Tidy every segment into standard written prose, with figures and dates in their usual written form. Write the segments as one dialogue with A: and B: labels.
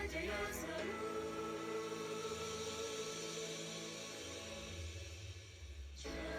A: jaya selalu. Jaya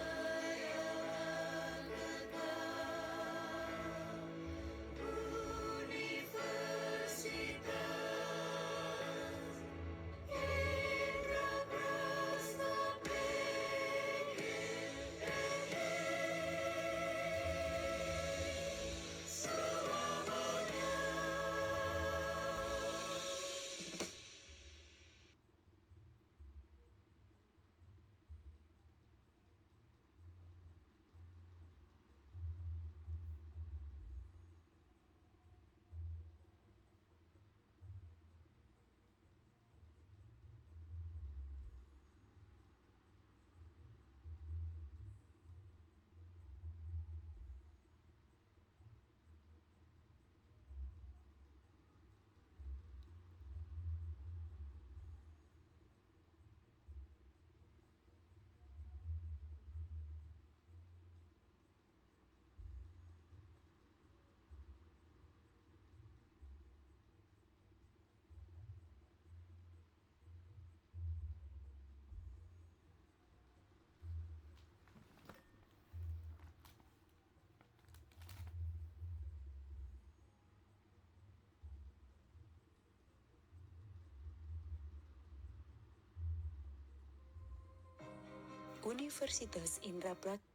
A: Kata Universitas Indraprasta selamanya.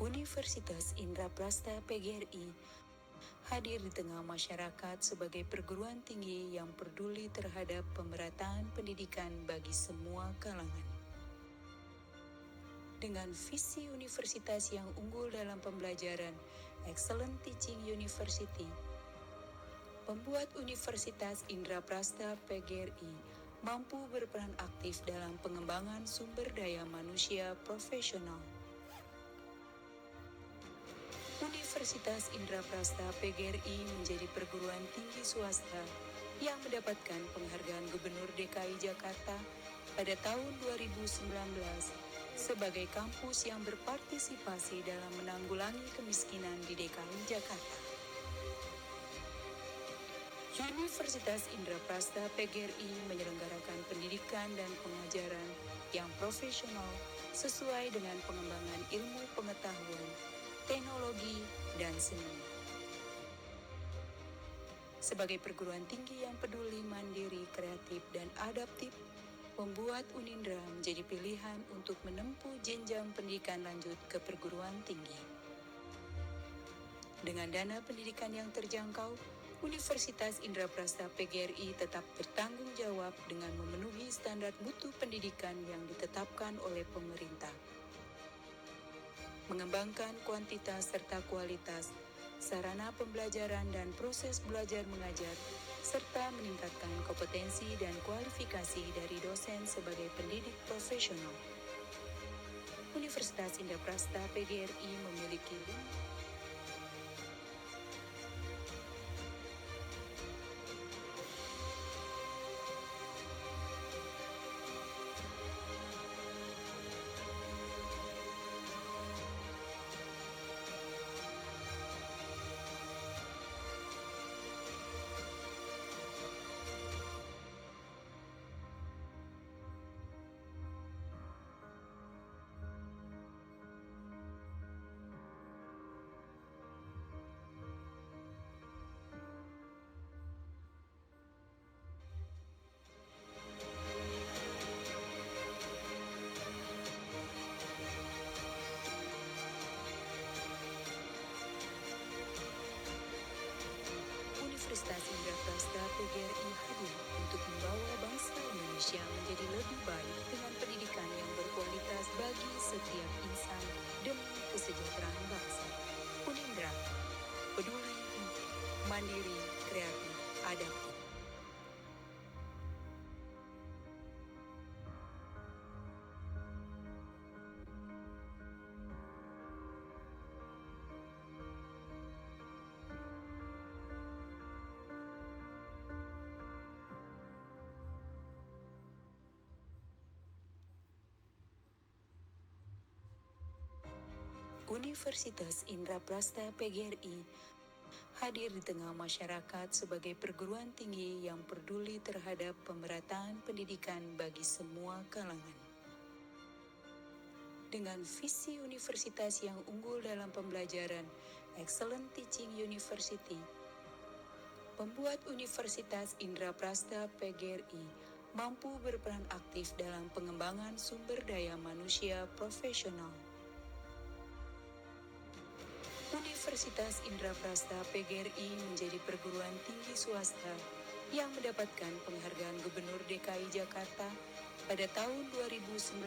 B: Universitas Indraprasta Universitas Indraprasta PGRI hadir di tengah masyarakat sebagai perguruan tinggi yang peduli terhadap pemerataan pendidikan bagi semua kalangan. Dengan visi universitas yang unggul dalam pembelajaran, Excellent Teaching University, membuat Universitas Indraprasta PGRI mampu berperan aktif dalam pengembangan sumber daya manusia profesional. Universitas Indraprasta PGRI menjadi perguruan tinggi swasta yang mendapatkan penghargaan Gubernur DKI Jakarta pada tahun 2019 sebagai kampus yang berpartisipasi dalam menanggulangi kemiskinan di DKI Jakarta. Universitas Indraprasta PGRI menyelenggarakan pendidikan dan pengajaran yang profesional sesuai dengan pengembangan ilmu pengetahuan, teknologi, dan seni. Sebagai perguruan tinggi yang peduli, mandiri, kreatif, dan adaptif, membuat Unindra menjadi pilihan untuk menempuh jenjang pendidikan lanjut ke perguruan tinggi. Dengan dana pendidikan yang terjangkau, Universitas Indraprasta PGRI tetap bertanggung jawab dengan memenuhi standar mutu pendidikan yang ditetapkan oleh pemerintah. Mengembangkan kuantitas serta kualitas, sarana pembelajaran dan proses belajar mengajar, serta meningkatkan kompetensi dan kualifikasi dari dosen sebagai pendidik profesional. Universitas Indraprasta PGRI memiliki Universitas Indraprasta PGRI hadir untuk membawa bangsa Indonesia menjadi lebih baik dengan pendidikan yang berkualitas bagi setiap insan demi kesejahteraan bangsa. Unindra, peduli, mandiri, kreatif, adaptif. Universitas Indraprasta PGRI hadir di tengah masyarakat sebagai perguruan tinggi yang peduli terhadap pemerataan pendidikan bagi semua kalangan. Dengan visi universitas yang unggul dalam pembelajaran, Excellent Teaching University, membuat Universitas Indraprasta PGRI mampu berperan aktif dalam pengembangan sumber daya manusia profesional. Universitas Indraprasta PGRI menjadi perguruan tinggi swasta yang mendapatkan penghargaan Gubernur DKI Jakarta pada tahun 2019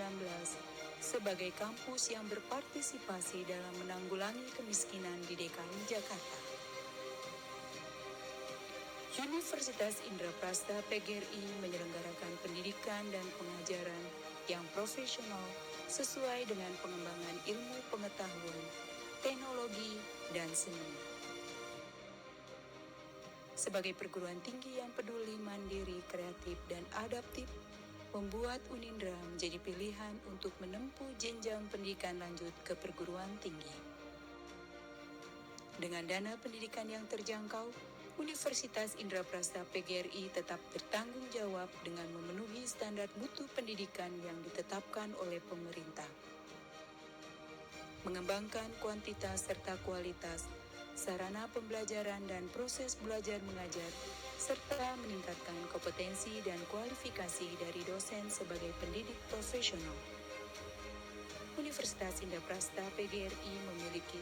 B: sebagai kampus yang berpartisipasi dalam menanggulangi kemiskinan di DKI Jakarta. Universitas Indraprasta PGRI menyelenggarakan pendidikan dan pengajaran yang profesional sesuai dengan pengembangan ilmu pengetahuan, teknologi, dan seni. Sebagai perguruan tinggi yang peduli, mandiri, kreatif, dan adaptif, membuat Unindra menjadi pilihan untuk menempuh jenjang pendidikan lanjut ke perguruan tinggi. Dengan dana pendidikan yang terjangkau, Universitas Indraprasta PGRI tetap bertanggung jawab dengan memenuhi standar mutu pendidikan yang ditetapkan oleh pemerintah. Mengembangkan kuantitas serta kualitas, sarana pembelajaran dan proses belajar mengajar, serta meningkatkan kompetensi dan kualifikasi dari dosen sebagai pendidik profesional. Universitas Indraprasta PGRI memiliki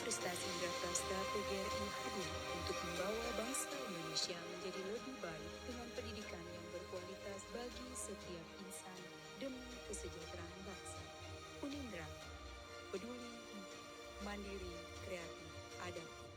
B: Universitas Indraprasta PGRI hadir untuk membawa bangsa Indonesia menjadi lebih baik dengan pendidikan yang berkualitas bagi setiap insan demi kesejahteraan bangsa. Unindra, peduli, mandiri, kreatif, adaptif.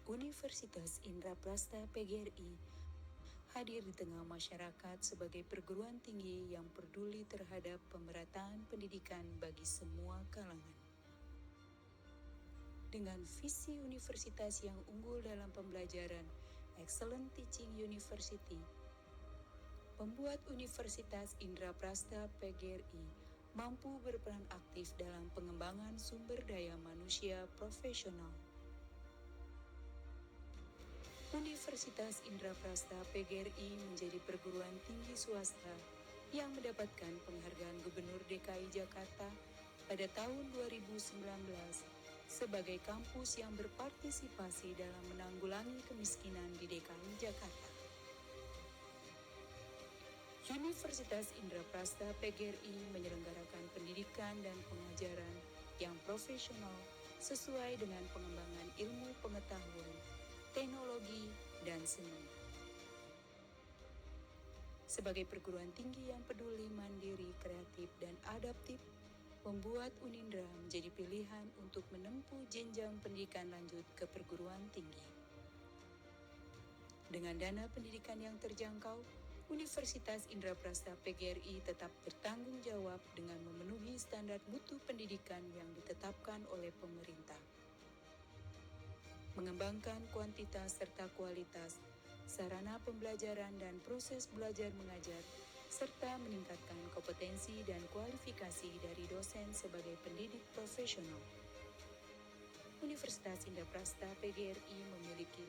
B: Universitas Indraprasta PGRI hadir di tengah masyarakat sebagai perguruan tinggi yang peduli terhadap pemerataan pendidikan bagi semua kalangan. Dengan visi universitas yang unggul dalam pembelajaran, Excellent Teaching University, membuat Universitas Indraprasta PGRI mampu berperan aktif dalam pengembangan sumber daya manusia profesional. Universitas Indraprasta PGRI menjadi perguruan tinggi swasta yang mendapatkan penghargaan Gubernur DKI Jakarta pada tahun 2019 sebagai kampus yang berpartisipasi dalam menanggulangi kemiskinan di DKI Jakarta. Universitas Indraprasta PGRI menyelenggarakan pendidikan dan pengajaran yang profesional sesuai dengan pengembangan ilmu pengetahuan, teknologi, dan seni. Sebagai perguruan tinggi yang peduli, mandiri, kreatif, dan adaptif, membuat Unindra menjadi pilihan untuk menempuh jenjang pendidikan lanjut ke perguruan tinggi. Dengan dana pendidikan yang terjangkau, Universitas Indraprasta PGRI tetap bertanggung jawab dengan memenuhi standar mutu pendidikan yang ditetapkan oleh pemerintah. Mengembangkan kuantitas serta kualitas, sarana pembelajaran dan proses belajar mengajar, serta meningkatkan kompetensi dan kualifikasi dari dosen sebagai pendidik profesional. Universitas Indraprasta PGRI memiliki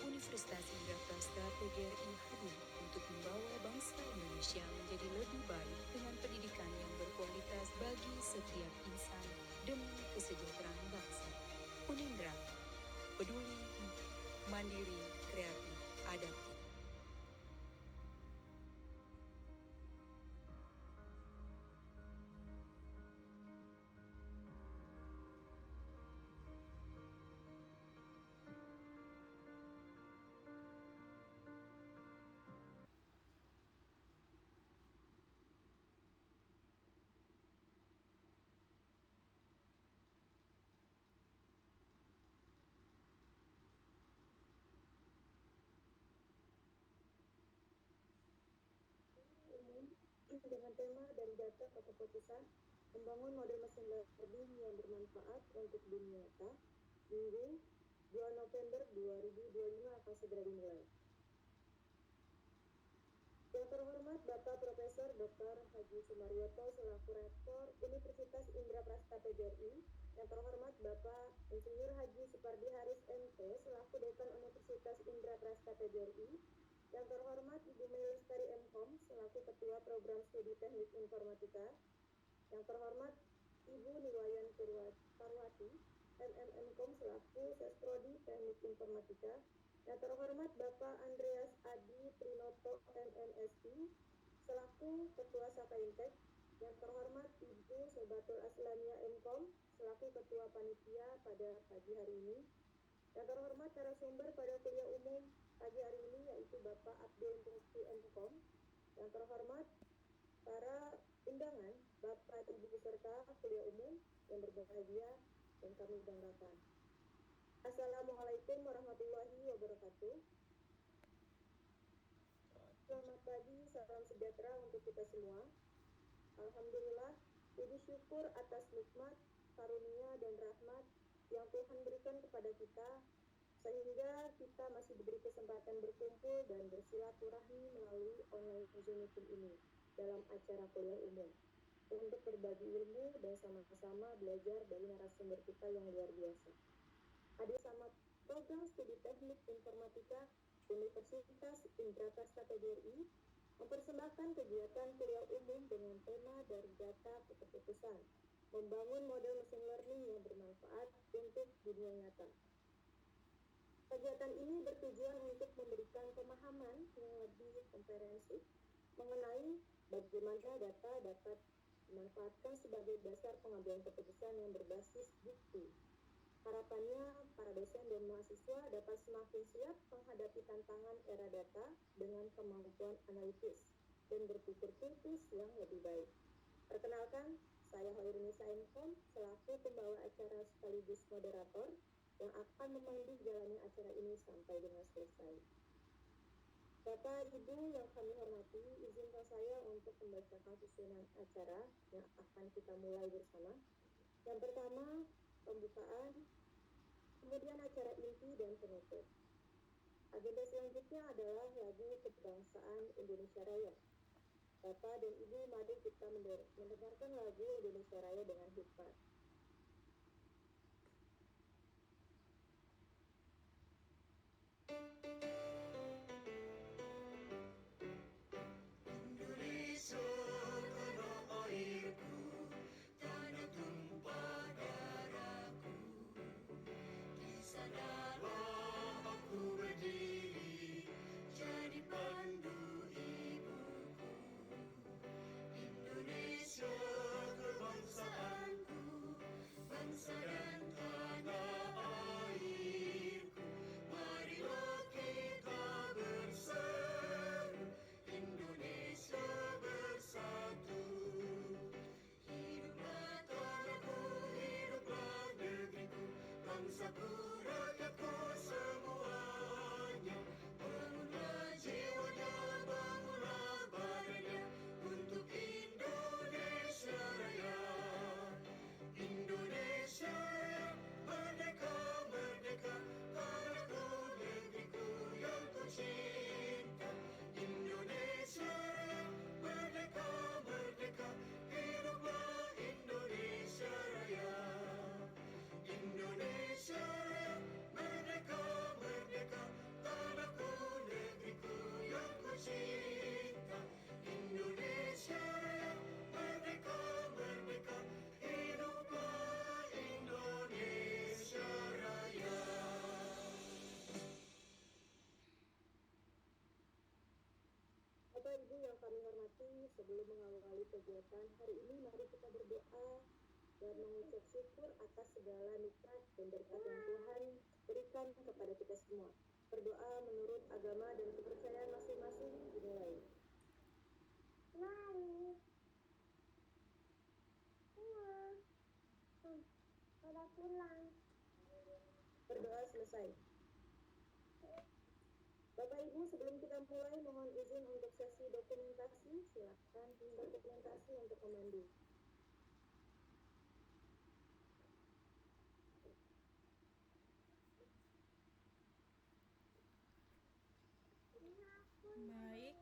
B: Universitas Indraprasta PGRI hadir untuk membawa bangsa Indonesia menjadi lebih baik dengan pendidikan yang berkualitas bagi setiap insan demi kesejahteraan bangsa. Unindra, peduli, mandiri, kreatif, adaptif.
C: Dengan tema dari data ke keputusan, membangun model mesin learning yang bermanfaat untuk dunia nyata, Minggu 2 November 2025 akan segera dimulai. Yang terhormat Bapak Profesor Dr. Haji Sumaryoto selaku Rektor Universitas Indraprasta PGRI, yang terhormat Bapak Insinyur Haji Supardi Haris MT selaku Dekan Universitas Indraprasta PGRI, yang terhormat Ibu Melestari Mkom selaku Ketua Program Studi Teknik Informatika, yang terhormat Ibu Niwayan Parwati MMMkom selaku Sesprodi Teknik Informatika, yang terhormat Bapak Andreas Adi Trinoto MMSI selaku Ketua Sakaintek, yang terhormat Ibu Sobatul Aslamia Mkom selaku Ketua Panitia pada pagi hari ini, yang terhormat narasumber pada kuliah umum pagi hari ini yaitu Bapak Abdul Mufti Mkom, yang terhormat para undangan, Bapak Ibu peserta kuliah umum yang berbahagia dan kami banggakan. Assalamualaikum warahmatullahi wabarakatuh. Selamat pagi, salam sejahtera untuk kita semua. Alhamdulillah, puji syukur atas nikmat, karunia, dan rahmat yang Tuhan berikan kepada kita, sehingga kita masih diberi kesempatan berkumpul dan bersilaturahmi melalui online Zoom meeting ini dalam acara kuliah umum untuk berbagi ilmu dan sama-sama belajar dari narasumber kita yang luar biasa. Hadir sama program studi teknik informatika Universitas Indraprasta PGRI mempersembahkan kegiatan kuliah umum dengan tema dari data ke keputusan, membangun model mesin learning yang bermanfaat untuk dunia nyata. Kegiatan ini bertujuan untuk memberikan pemahaman yang lebih komprehensif mengenai bagaimana data dapat dimanfaatkan sebagai dasar pengambilan keputusan yang berbasis bukti. Harapannya, para dosen dan mahasiswa dapat semakin siap menghadapi tantangan era data dengan kemampuan analitis dan berpikir kritis yang lebih baik. Perkenalkan, saya Hoirunisa Mkom selaku pembawa acara sekaligus moderator yang akan memandu jalannya acara ini sampai dengan selesai. Bapak Ibu yang kami hormati, izinkan saya untuk membacakan susunan acara yang akan kita mulai bersama. Yang pertama, pembukaan, kemudian acara inti dan penutup. Agenda selanjutnya adalah lagu kebangsaan Indonesia Raya. Bapak dan Ibu, mari kita mendengarkan lagu Indonesia Raya dengan hikmat.
A: Indonesia tanah airku, tanah tumpah darahku. Di sana aku rakyatku semuanya. Bangunlah jiwanya, bangunlah badannya untuk Indonesia Raya. Indonesia Raya, merdeka, merdeka, tanahku, negeriku yang ku cinta. Indonesia Raya, merdeka, merdeka, hiduplah Indonesia Raya. Indonesia Raya, merdeka, merdeka, tanahku, negeriku yang ku cinta. Indonesia Raya, merdeka, merdeka, hiduplah Indonesia Raya.
C: Bapak Ibu yang kami hormati, sebelum mengawali kegiatan hari ini, mari kita berdoa dan mengucap syukur atas segala nikmat dan berkat yang Tuhan berikan kepada kita semua. Berdoa menurut agama dan kepercayaan masing-masing dimulai. Mari. Udah pulang. Berdoa selesai. Bapak Ibu, sebelum kita mulai, mohon izin untuk sesi dokumentasi. Silakan tim dokumentasi untuk memandu.
D: Baik,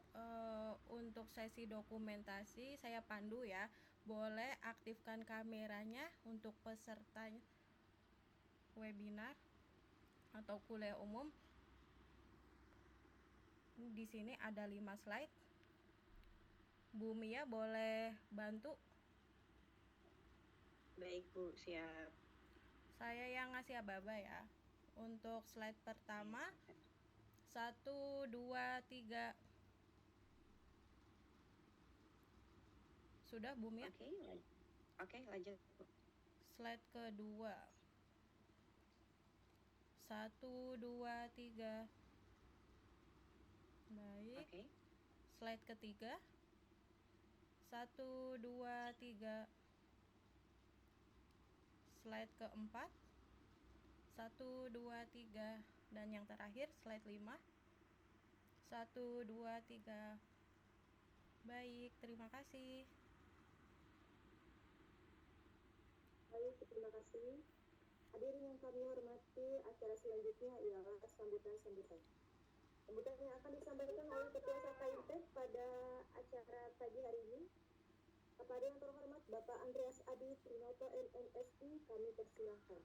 D: untuk sesi dokumentasi saya pandu ya. Boleh aktifkan kameranya untuk peserta webinar atau kuliah umum. Di sini ada 5 slide. Bu Mia boleh bantu?
E: Baik Bu, siap.
D: Saya yang ngasih aba-aba ya. Untuk slide pertama, 1, 2, 3. Sudah Bu Mia?
E: Oke, lanjut Bu.
D: Slide kedua, 1, 2, 3. Baik.
E: Oke.
D: Slide ketiga, 1, 2, 3. Slide keempat, 1, 2, 3. Dan yang terakhir slide 5, 1, 2, 3. Baik, terima kasih.
C: Baik, terima kasih. Hadirin yang kami hormati, acara selanjutnya ialah sambutan-sambutan. Sambutan yang akan disampaikan oleh Ketua Sakaintek pada acara pagi hari ini. Kepada yang terhormat Bapak Andreas Adi Trinoto MMSI, kami persilahkan.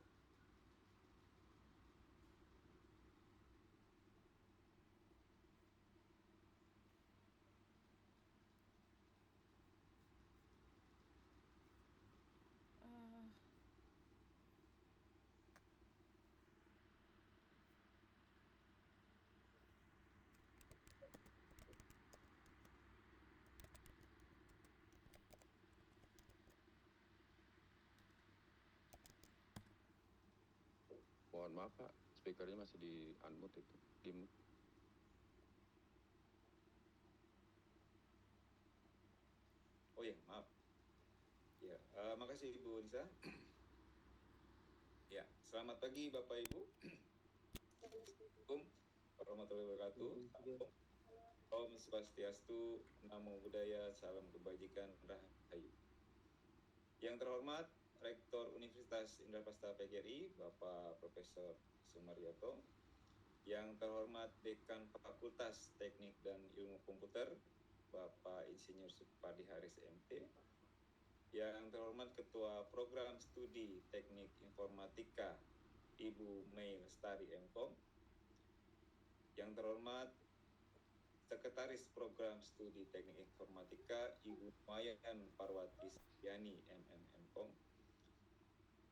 F: Mohon maaf Pak, speakernya masih di unmute itu, di mute.
G: Oh ya, maaf. Ya, makasih Ibu Nisa. Ya, selamat pagi Bapak Ibu. Assalamualaikum warahmatullahi wabarakatuh. Om Swastiastu, Namo Buddhaya, Salam Kebajikan, Rahayu. Yang terhormat Rektor Universitas Indraprasta PGRI, Bapak Profesor Sumaryoto. Yang terhormat Dekan Fakultas Teknik dan Ilmu Komputer, Bapak Insinyur Supadi Haris MT. Yang terhormat Ketua Program Studi Teknik Informatika, Ibu Mei Lestari MKOM. Yang terhormat Sekretaris Program Studi Teknik Informatika, Ibu Mayan Parwati Setiani MKOM.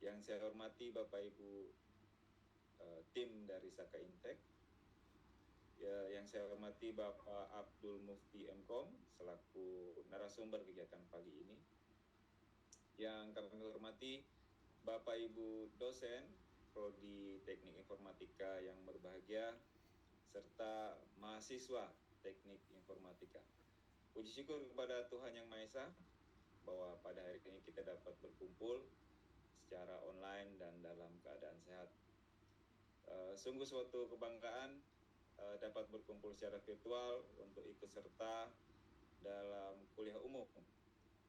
G: Yang saya hormati Bapak Ibu tim dari Sakaintek. Ya, yang saya hormati Bapak Abdul Mufti MKOM selaku narasumber kegiatan pagi ini. Yang kami hormati Bapak Ibu dosen Prodi Teknik Informatika yang berbahagia serta mahasiswa Teknik Informatika. Puji syukur kepada Tuhan Yang Maha Esa bahwa pada hari ini kita dapat berkumpul secara online dan dalam keadaan sehat. Sungguh suatu kebanggaan dapat berkumpul secara virtual untuk ikut serta dalam kuliah umum.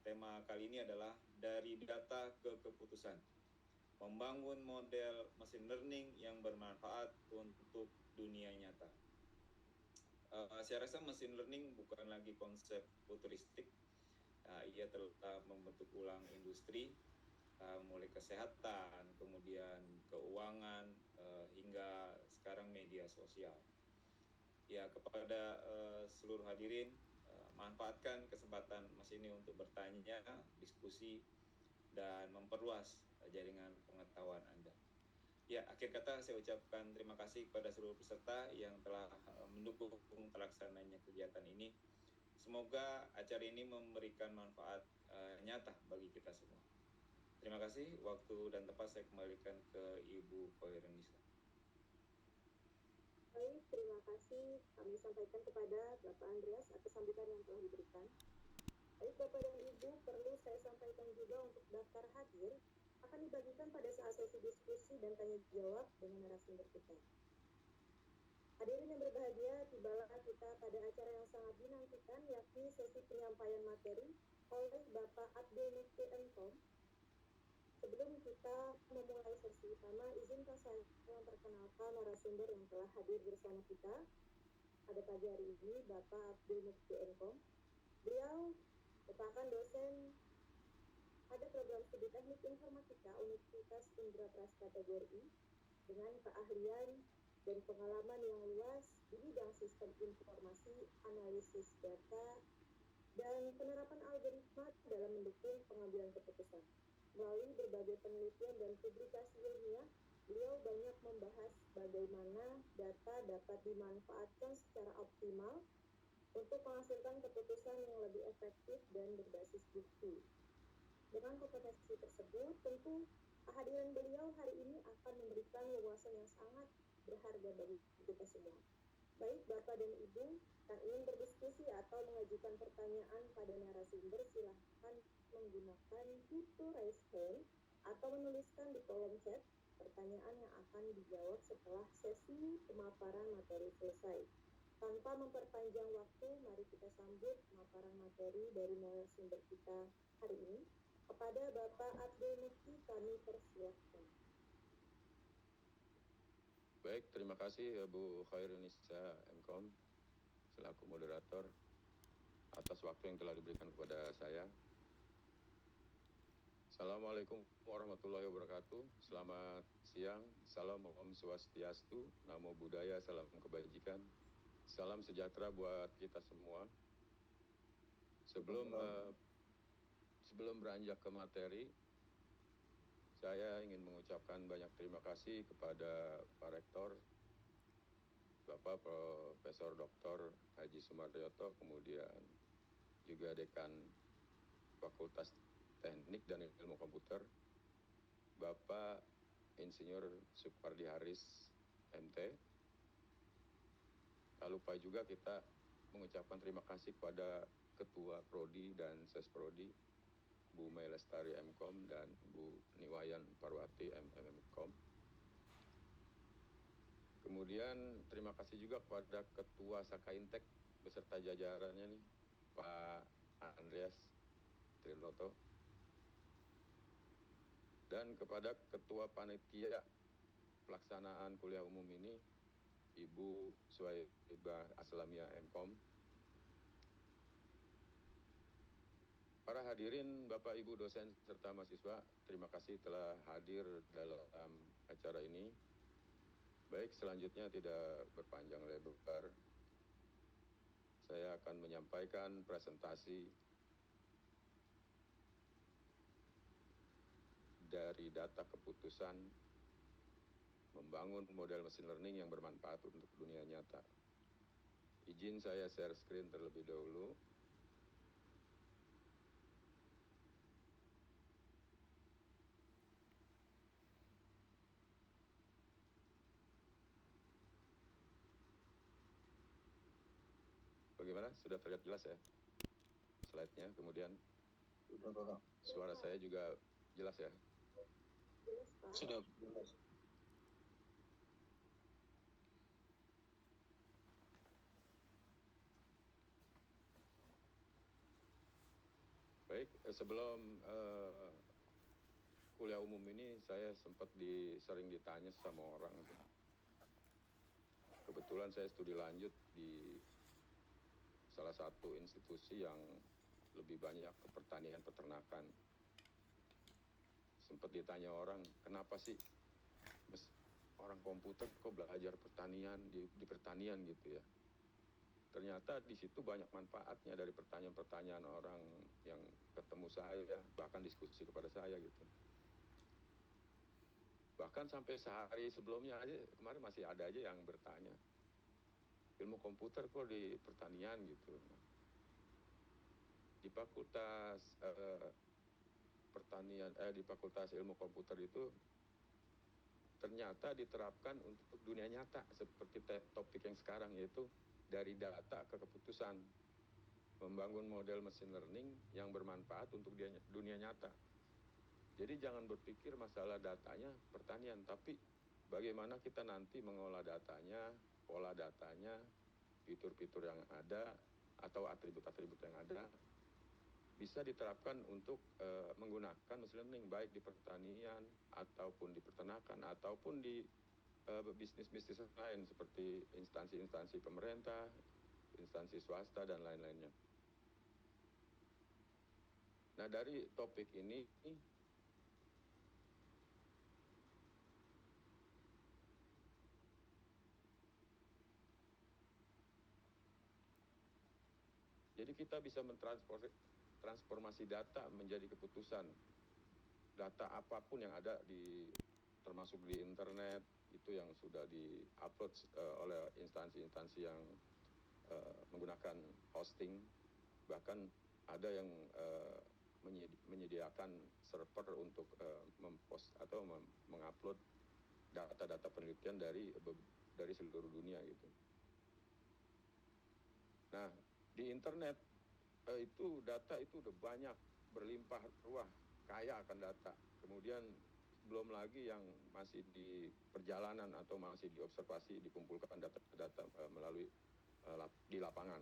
G: Tema kali ini adalah dari data ke keputusan, membangun model machine learning yang bermanfaat untuk dunia nyata. Saya rasa machine learning bukan lagi konsep futuristik. Ia telah membentuk ulang industri, mulai kesehatan, kemudian keuangan, hingga sekarang media sosial. Ya, kepada seluruh hadirin, manfaatkan kesempatan Mas ini untuk bertanya, diskusi, dan memperluas jaringan pengetahuan Anda. Ya, akhir kata saya ucapkan terima kasih kepada seluruh peserta yang telah mendukung terlaksananya kegiatan ini. Semoga acara ini memberikan manfaat nyata bagi kita semua. Terima kasih. Waktu dan tempat saya kembalikan ke Ibu Khoirunisa.
C: Baik, terima kasih kami sampaikan kepada Bapak Andreas atas sambutan yang telah diberikan. Baik, Bapak dan Ibu, perlu saya sampaikan juga untuk daftar hadir akan dibagikan pada saat sesi diskusi dan tanya jawab dengan narasumber kita. Hadirin yang berbahagia, tibalah kita pada acara yang sangat dinantikan, yakni sesi penyampaian materi oleh Bapak Abdul Mufti MKOM. Sebelum kita memulai sesi utama, izinkan saya memperkenalkan narasumber yang telah hadir bersama kita pada pagi hari ini, Bapak Abdul Mufti MKOM. Beliau merupakan dosen pada program studi teknik informatika Universitas Indraprasta PGRI dengan keahlian dan pengalaman yang luas di bidang sistem informasi, analisis data, dan penerapan algoritma dalam mendukung pengambilan keputusan. Melalui berbagai penelitian dan publikasi ilmiah, beliau banyak membahas bagaimana data dapat dimanfaatkan secara optimal untuk menghasilkan keputusan yang lebih efektif dan berbasis bukti. Dengan kompetensi tersebut, tentu kehadiran beliau hari ini akan memberikan wawasan yang sangat berharga bagi kita semua. Baik, Bapak dan Ibu yang ingin berdiskusi atau mengajukan pertanyaan pada narasumber, silahkan menggunakan fitur raise hand atau menuliskan di kolom chat pertanyaan yang akan dijawab setelah sesi pemaparan materi selesai. Tanpa memperpanjang waktu, mari kita sambut pemaparan materi dari narasumber kita hari ini. Kepada Bapak Abdul Mufti kami persilahkan.
F: Baik, terima kasih Bu Khoirunisa MKOM selaku moderator atas waktu yang telah diberikan kepada saya. Assalamualaikum warahmatullahi wabarakatuh. Selamat siang. Salam Om Swastiastu, Namo Buddhaya, salam kebajikan. Salam sejahtera buat kita semua. Sebelum beranjak ke materi, saya ingin mengucapkan banyak terima kasih kepada Pak Rektor, Bapak Profesor Dr. Haji Sumaryoto, kemudian juga Dekan Fakultas Teknik dan Ilmu Komputer, Bapak Insinyur Supardi Haris, MT. Tak lupa juga kita mengucapkan terima kasih kepada Ketua Prodi dan Sesprodi, Bu Mei Lestari MKOM dan Bu Niwayan Parwati MKOM. Kemudian terima kasih juga kepada Ketua Sakaintek beserta jajarannya nih, Pak Andreas Triloto. Dan kepada Ketua Panitia Pelaksanaan Kuliah Umum ini, Ibu Suwaibah Aslamia MKOM. Para hadirin, Bapak Ibu dosen serta mahasiswa, terima kasih telah hadir dalam acara ini. Baik, selanjutnya tidak berpanjang lebar, saya akan menyampaikan presentasi dari data keputusan membangun model machine learning yang bermanfaat untuk dunia nyata. Izin saya share screen terlebih dahulu. Bagaimana? Sudah terlihat jelas ya slide-nya? Kemudian suara saya juga jelas ya?
C: Jelas, Pak.
G: Sudah.
F: Baik, sebelum kuliah umum ini saya sempat sering ditanya sama orang. Kebetulan saya studi lanjut di salah satu institusi yang lebih banyak ke pertanian peternakan. Sempat ditanya orang, kenapa sih orang komputer kok belajar pertanian di pertanian gitu ya. Ternyata di situ banyak manfaatnya dari pertanyaan-pertanyaan orang yang ketemu saya, bahkan diskusi kepada saya gitu. Bahkan sampai sehari sebelumnya aja, kemarin masih ada aja yang bertanya, ilmu komputer kok di pertanian gitu. Di fakultas di fakultas ilmu komputer itu ternyata diterapkan untuk dunia nyata seperti topik yang sekarang, yaitu dari data ke keputusan, membangun model machine learning yang bermanfaat untuk dunia nyata. Jadi jangan berpikir masalah datanya pertanian, tapi bagaimana kita nanti mengolah datanya, pola datanya, fitur-fitur yang ada atau atribut-atribut yang ada bisa diterapkan untuk menggunakan machine learning baik di pertanian ataupun di peternakan ataupun di bisnis-bisnis lain seperti instansi-instansi pemerintah, instansi swasta dan lain-lainnya. Nah, dari topik ini jadi kita bisa transformasi data menjadi keputusan. Data apapun yang ada termasuk di internet itu yang sudah di-upload oleh instansi-instansi yang menggunakan hosting, bahkan ada yang menyediakan server untuk mempost atau mengupload data-data penelitian dari seluruh dunia gitu. Nah, di internet itu data itu udah banyak, berlimpah ruah, kaya akan data. Kemudian belum lagi yang masih di perjalanan atau masih diobservasi, dikumpulkan data-data melalui di lapangan.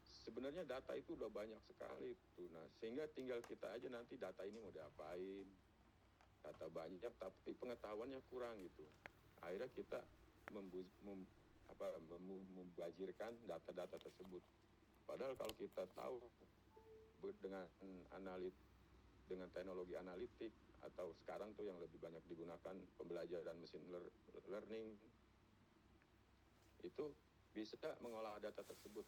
F: Sebenarnya data itu udah banyak sekali itu. Nah, sehingga tinggal kita aja nanti data ini mau diapain. Data banyak tapi pengetahuannya kurang gitu. Akhirnya kita membajirkan data-data tersebut. Padahal kalau kita tahu dengan teknologi analitik atau sekarang tuh yang lebih banyak digunakan pembelajaran machine learning, itu bisa mengolah data tersebut.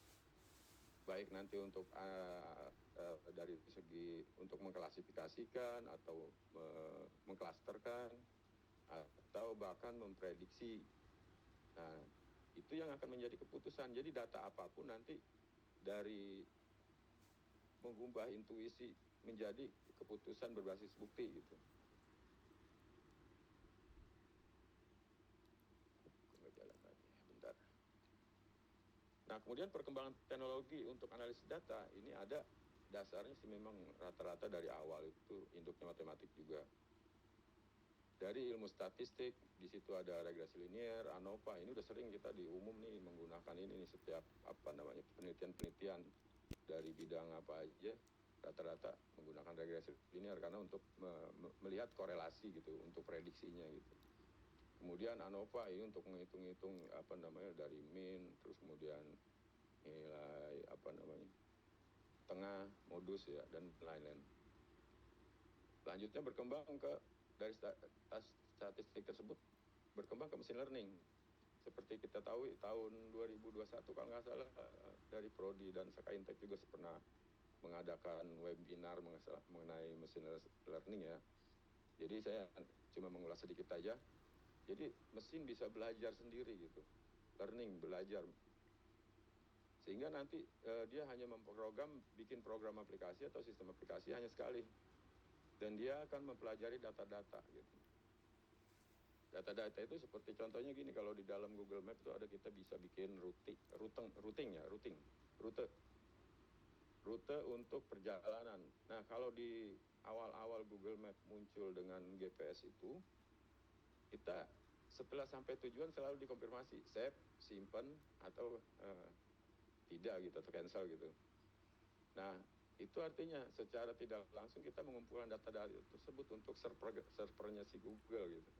F: Baik nanti untuk dari segi untuk mengklasifikasikan atau mengklasterkan atau bahkan memprediksi. Nah, itu yang akan menjadi keputusan. Jadi data apapun nanti dari mengubah intuisi menjadi keputusan berbasis bukti gitu. Bentar. Nah, kemudian perkembangan teknologi untuk analisis data ini ada dasarnya sih memang rata-rata dari awal itu induknya matematik juga. Dari ilmu statistik, di situ ada regresi linier, ANOVA, ini udah sering kita di umum nih menggunakan ini nih setiap penelitian-penelitian dari bidang apa aja, rata-rata menggunakan regresi linier karena untuk melihat korelasi gitu, untuk prediksinya gitu. Kemudian ANOVA ini untuk menghitung-hitung dari mean, terus kemudian nilai tengah, modus ya, dan lain-lain. Selanjutnya berkembang dari statistik tersebut berkembang ke machine learning. Seperti kita tahu tahun 2021 kalau nggak salah dari Prodi dan Sakaintek juga pernah mengadakan webinar mengenai machine learning ya. Jadi saya cuma mengulas sedikit aja. Jadi mesin bisa belajar sendiri gitu, learning, belajar. Sehingga nanti dia hanya bikin program aplikasi atau sistem aplikasi hanya sekali. Dan dia akan mempelajari data-data gitu. Data-data itu seperti contohnya gini, kalau di dalam Google Maps itu ada kita bisa bikin rute untuk perjalanan. Nah, kalau di awal-awal Google Maps muncul dengan GPS itu, kita setelah sampai tujuan selalu dikonfirmasi, save, simpan, atau tidak gitu, atau cancel gitu. Nah, Itu artinya secara tidak langsung kita mengumpulkan data tersebut untuk servernya si Google gitu.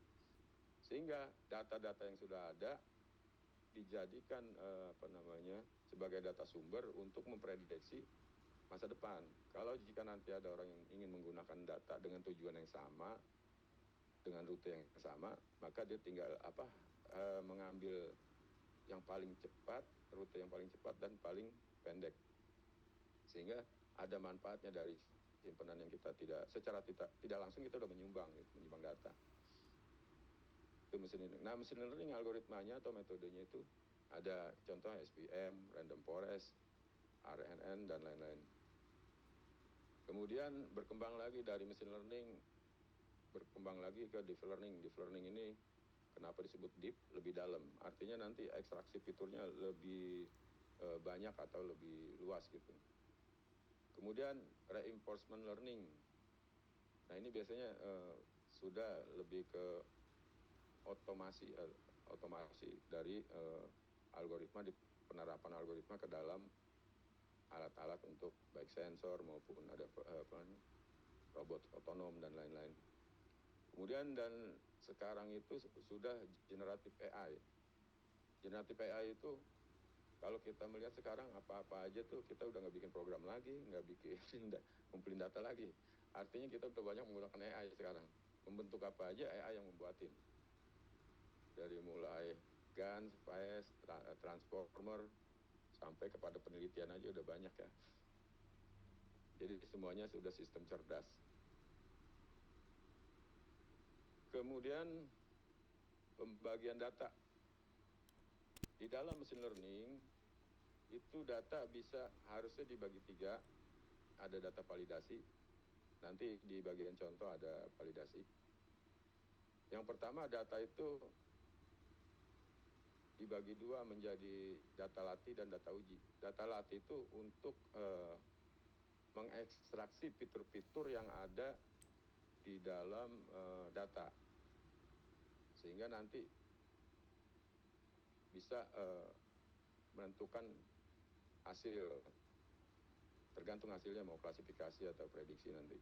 F: Sehingga data-data yang sudah ada dijadikan sebagai data sumber untuk memprediksi masa depan. Kalau jika nanti ada orang yang ingin menggunakan data dengan tujuan yang sama, dengan rute yang sama, maka dia tinggal mengambil yang paling cepat, rute yang paling cepat dan paling pendek. Sehingga ada manfaatnya dari simpanan yang kita secara tidak langsung kita udah menyumbang data. Itu mesin learning. Nah, mesin learning algoritmanya atau metodenya itu ada contoh SVM, random forest, RNN dan lain-lain. Kemudian berkembang lagi dari mesin learning, berkembang lagi ke deep learning. Deep learning ini kenapa disebut deep? Lebih dalam. Artinya nanti ekstraksi fiturnya lebih banyak atau lebih luas gitu. Kemudian reinforcement learning. Nah, ini biasanya sudah lebih ke otomasi dari algoritma, di penerapan algoritma ke dalam alat-alat untuk baik sensor maupun ada robot otonom dan lain-lain. Kemudian dan sekarang itu sudah generatif AI. Generatif AI itu kalau kita melihat sekarang apa-apa aja tuh kita udah nggak bikin program lagi, nggak bikin ngumpulin data lagi. Artinya kita udah banyak menggunakan AI sekarang. Membentuk apa aja AI yang membuatin. Dari mulai GAN, SPAES, transformer, sampai kepada penelitian aja udah banyak ya. Jadi semuanya sudah sistem cerdas. Kemudian pembagian data. Di dalam mesin learning, itu data harusnya dibagi 3. Ada data validasi. Nanti di bagian contoh ada validasi. Yang pertama, data itu dibagi 2 menjadi data latih dan data uji. Data latih itu untuk mengekstraksi fitur-fitur yang ada di dalam data. Sehingga nanti bisa menentukan hasil, tergantung hasilnya mau klasifikasi atau prediksi nanti.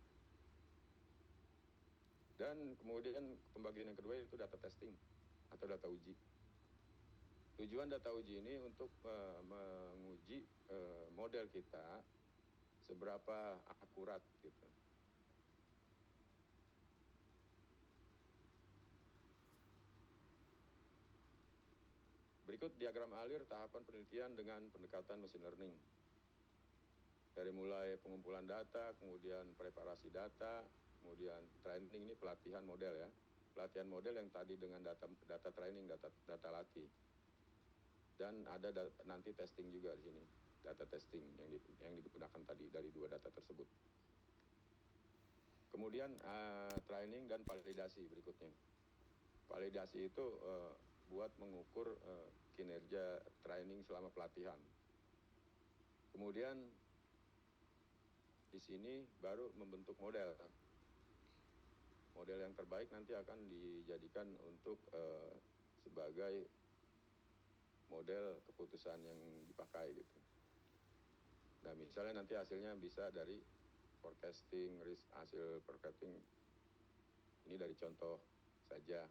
F: Dan kemudian pembagian yang kedua itu data testing atau data uji. Tujuan data uji ini untuk menguji model kita seberapa akurat gitu. Berikut diagram alir tahapan penelitian dengan pendekatan machine learning. Dari mulai pengumpulan data, kemudian preparasi data, kemudian training, ini pelatihan model ya. Pelatihan model yang tadi dengan data training, data latih. Dan ada nanti testing juga di sini, data testing yang digunakan tadi dari 2 data tersebut. Kemudian training dan validasi berikutnya. Validasi itu buat mengukur kinerja training selama pelatihan. Kemudian di sini baru membentuk model. Model yang terbaik nanti akan dijadikan untuk sebagai model keputusan yang dipakai gitu. Nah, misalnya nanti hasilnya bisa dari forecasting, hasil forecasting. Ini dari contoh saja.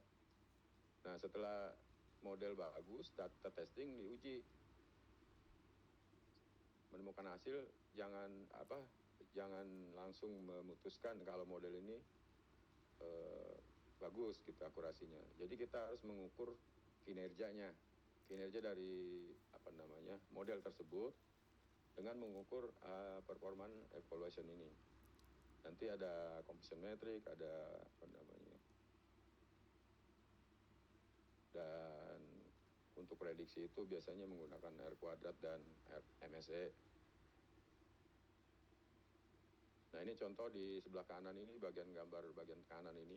F: Nah, setelah model bagus, data testing diuji. Menemukan hasil, jangan langsung memutuskan kalau model ini bagus gitu akurasinya. Jadi kita harus mengukur kinerja dari model tersebut dengan mengukur performance evaluation ini. Nanti ada completion metric, ada dan untuk prediksi itu biasanya menggunakan R kuadrat dan MSE. Nah, ini contoh di sebelah kanan ini, gambar bagian kanan ini.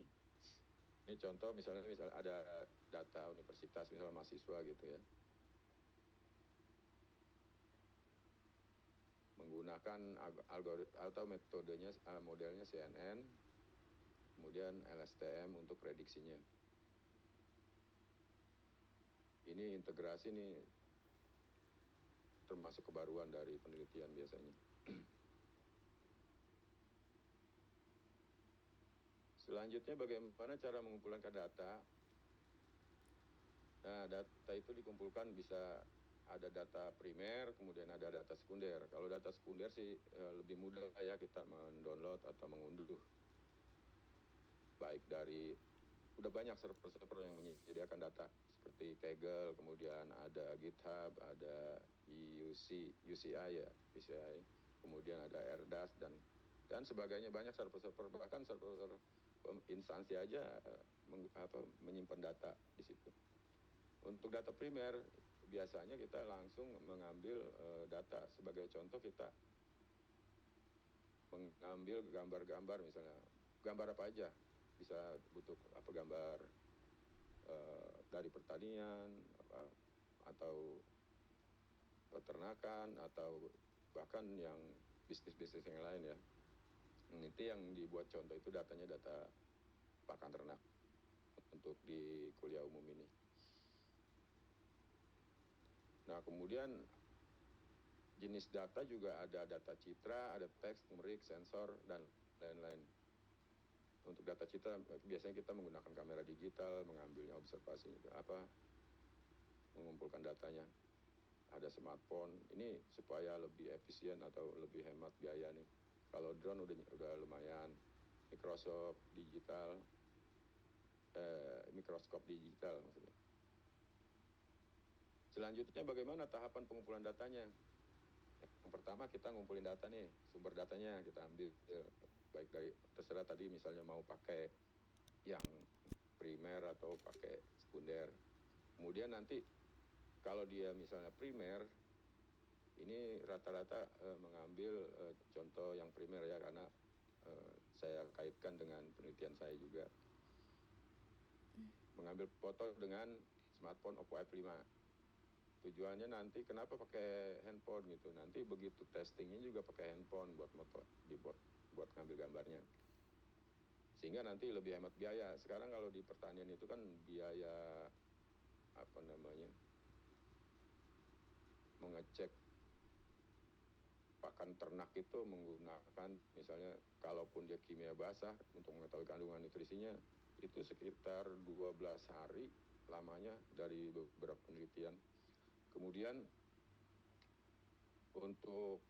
F: Ini contoh misalnya ada data universitas, misalnya mahasiswa gitu ya. Menggunakan algoritma atau metodenya, modelnya CNN, kemudian LSTM untuk prediksinya. Ini integrasi nih, termasuk kebaruan dari penelitian biasanya. Selanjutnya bagaimana cara mengumpulkan data? Nah, data itu dikumpulkan bisa ada data primer, kemudian ada data sekunder. Kalau data sekunder sih lebih mudah ya kita mendownload atau mengunduh. Baik dari, udah banyak server-server yang menyediakan data seperti Kaggle, kemudian ada GitHub, ada UCI ya, UCI, kemudian ada Erdas dan sebagainya, banyak server-server, bahkan server instansi aja menyimpan data di situ. Untuk data primer biasanya kita langsung mengambil data. Sebagai contoh kita mengambil gambar-gambar, misalnya gambar apa aja, bisa butuh apa, gambar dari pertanian atau peternakan atau bahkan yang bisnis-bisnis yang lain ya. Itu yang dibuat contoh itu datanya data pakan ternak untuk di kuliah umum ini. Nah, kemudian jenis data juga ada data citra, ada teks, numerik, sensor, dan lain-lain. Untuk data citra biasanya kita menggunakan kamera digital, mengambilnya observasi, mengumpulkan datanya. Ada smartphone, ini supaya lebih efisien atau lebih hemat biaya nih. Kalau drone udah lumayan. Mikroskop digital maksudnya. Selanjutnya bagaimana tahapan pengumpulan datanya? Yang pertama kita ngumpulin data nih, sumber datanya kita ambil baik dari, terserah tadi misalnya mau pakai yang primer atau pakai sekunder. Kemudian nanti kalau dia misalnya primer, ini rata-rata mengambil contoh yang primer ya, karena saya kaitkan dengan penelitian saya juga. Mengambil foto dengan smartphone Oppo F5. Tujuannya nanti kenapa pakai handphone gitu, nanti begitu testingnya juga pakai handphone buat buat ngambil gambarnya, sehingga nanti lebih hemat biaya. Sekarang kalau di pertanian itu kan biaya mengecek pakan ternak itu menggunakan, misalnya kalaupun dia kimia basah untuk mengetahui kandungan nutrisinya itu sekitar 12 hari lamanya dari beberapa penelitian. Kemudian untuk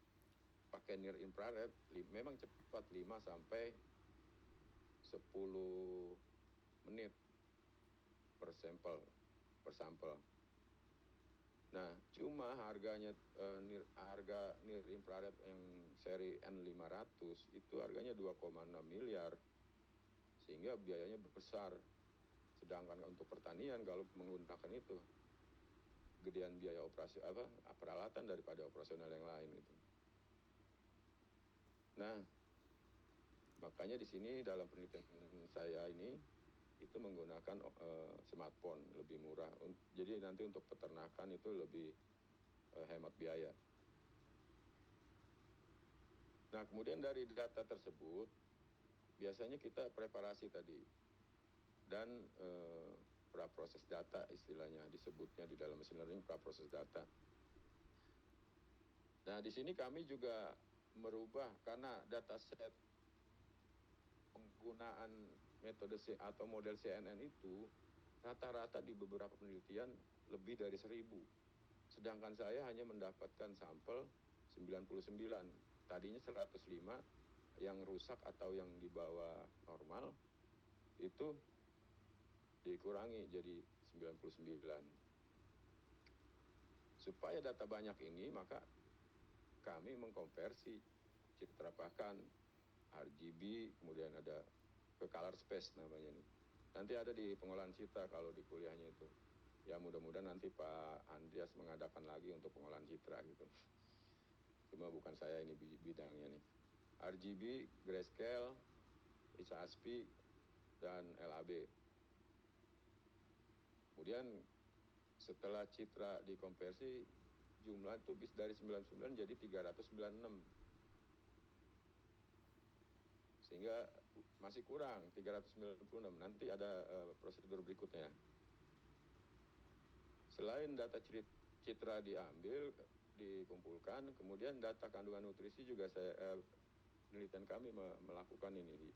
F: pakai near infrared memang cepat, 5 sampai 10 menit per sampel. Nah, cuma harganya harga near infrared yang seri N500 itu harganya 2,6 miliar. Sehingga biayanya besar. Sedangkan untuk pertanian kalau menggunakan itu gedean biaya peralatan daripada operasional yang lain gitu. Nah, makanya di sini dalam penelitian saya ini itu menggunakan smartphone lebih murah. Jadi nanti untuk peternakan itu lebih hemat biaya. Nah, kemudian dari data tersebut biasanya kita preparasi tadi dan praproses data, istilahnya disebutnya di dalam machine learning praproses data. Nah, di sini kami juga merubah karena dataset penggunaan metode atau model CNN itu rata-rata di beberapa penelitian lebih dari 1.000. Sedangkan saya hanya mendapatkan sampel 99. Tadinya 105 yang rusak atau yang di bawah normal itu dikurangi jadi 99. Supaya data banyak ini, maka kami mengkonversi citra pakan RGB, kemudian ada ke color space namanya nih. Nanti ada di pengolahan citra kalau di kuliahnya itu. Ya mudah-mudahan nanti Pak Andreas mengadakan lagi untuk pengolahan citra gitu. Cuma bukan saya ini bidangnya nih. RGB, grayscale, HASP, dan LAB. Kemudian setelah citra dikonversi, jumlah itu dari 99 jadi 396. Sehingga masih kurang 396. Nanti ada prosedur berikutnya. Selain data citra diambil, dikumpulkan, kemudian data kandungan nutrisi juga penelitian kami melakukan ini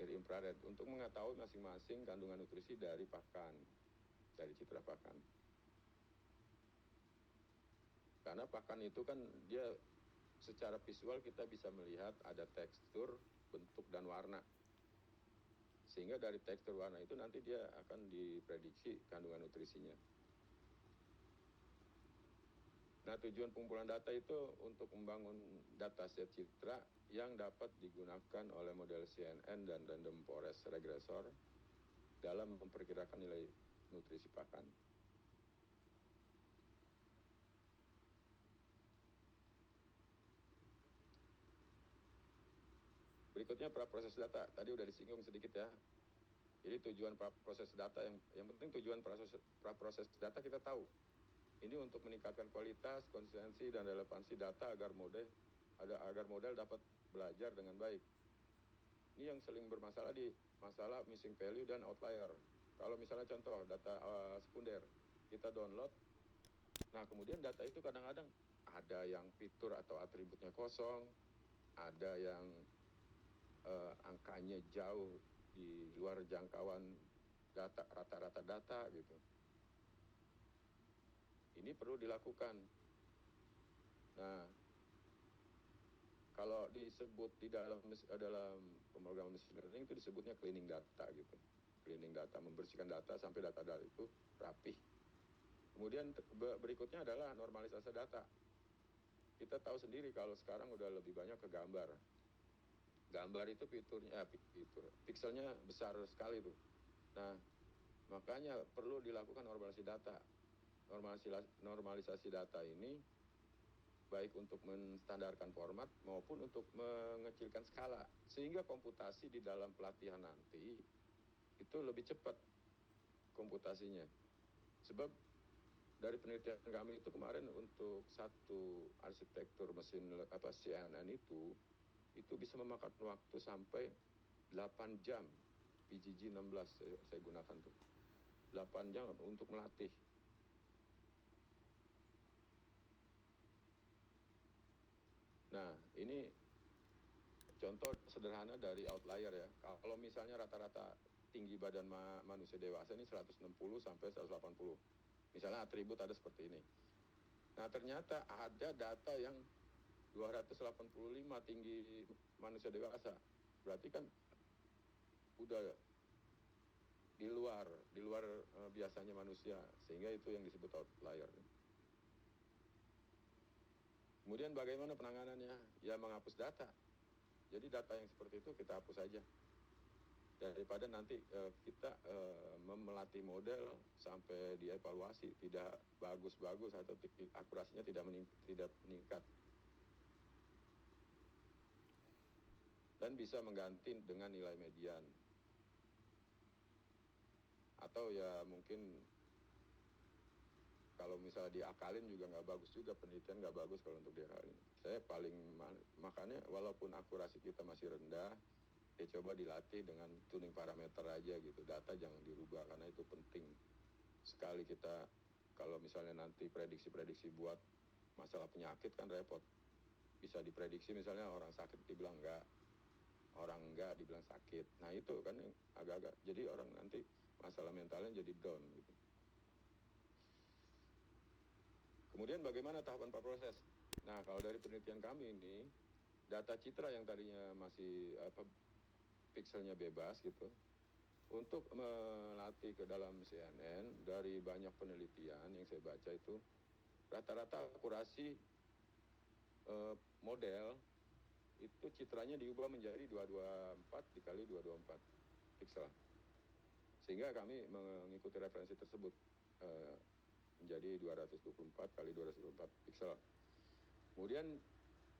F: dari infrared untuk mengetahui masing-masing kandungan nutrisi dari pakan, dari citra pakan. Karena pakan itu kan dia secara visual kita bisa melihat ada tekstur, bentuk, dan warna. Sehingga dari tekstur warna itu nanti dia akan diprediksi kandungan nutrisinya. Nah, tujuan pengumpulan data itu untuk membangun dataset citra yang dapat digunakan oleh model CNN dan Random Forest Regressor dalam memperkirakan nilai nutrisi pakan. Berikutnya praproses data. Tadi udah disinggung sedikit ya. Jadi tujuan praproses data yang penting tujuan praproses data kita tahu. Ini untuk meningkatkan kualitas, konsistensi, dan relevansi data agar model dapat belajar dengan baik. Ini yang sering bermasalah di masalah missing value dan outlier. Kalau misalnya contoh data sekunder, kita download, nah kemudian data itu kadang-kadang ada yang fitur atau atributnya kosong, ada yang angkanya jauh di luar jangkauan data, rata-rata data gitu. Ini perlu dilakukan. Nah, kalau disebut di dalam pemrograman machine learning itu disebutnya cleaning data gitu. Cleaning data, membersihkan data sampai data-data itu rapih. Kemudian berikutnya adalah normalisasi data. Kita tahu sendiri kalau sekarang udah lebih banyak ke gambar. Gambar itu pikselnya besar sekali tuh. Nah, makanya perlu dilakukan normalisasi data. Normalisasi data ini baik untuk menstandarkan format maupun untuk mengecilkan skala, sehingga komputasi di dalam pelatihan nanti itu lebih cepat komputasinya. Sebab dari penelitian kami itu kemarin untuk satu arsitektur mesin CNN itu bisa memakan waktu sampai 8 jam. PGG 16 saya gunakan tuh. 8 jam untuk melatih. Nah, ini contoh sederhana dari outlier ya. Kalau misalnya rata-rata tinggi badan manusia dewasa ini 160 sampai 180. Misalnya atribut ada seperti ini. Nah, ternyata ada data yang 285 tinggi manusia dewasa. Berarti kan udah di luar biasanya manusia, sehingga itu yang disebut outlier. Kemudian bagaimana penanganannya? Ya menghapus data. Jadi data yang seperti itu kita hapus saja. Daripada nanti kita melatih model sampai dievaluasi tidak bagus-bagus atau akurasinya tidak meningkat. Dan bisa mengganti dengan nilai median. Atau ya mungkin kalau misalnya diakalin juga nggak bagus juga, penelitian nggak bagus kalau untuk diakalin. Saya makanya walaupun akurasi kita masih rendah, ya coba dilatih dengan tuning parameter aja gitu. Data jangan dirubah karena itu penting sekali. Kita kalau misalnya nanti prediksi buat masalah penyakit kan repot. Bisa diprediksi misalnya orang sakit dibilang enggak, orang enggak dibilang sakit. Nah itu kan agak-agak jadi orang nanti masalah mentalnya jadi down gitu. Kemudian bagaimana tahapan proses? Nah, kalau dari penelitian kami ini, data citra yang tadinya masih pikselnya bebas gitu, untuk melatih ke dalam CNN dari banyak penelitian yang saya baca itu, rata-rata akurasi model itu citranya diubah menjadi 224 dikali 224 piksel. Sehingga kami mengikuti referensi tersebut. Menjadi 224 kali 224 piksel. Kemudian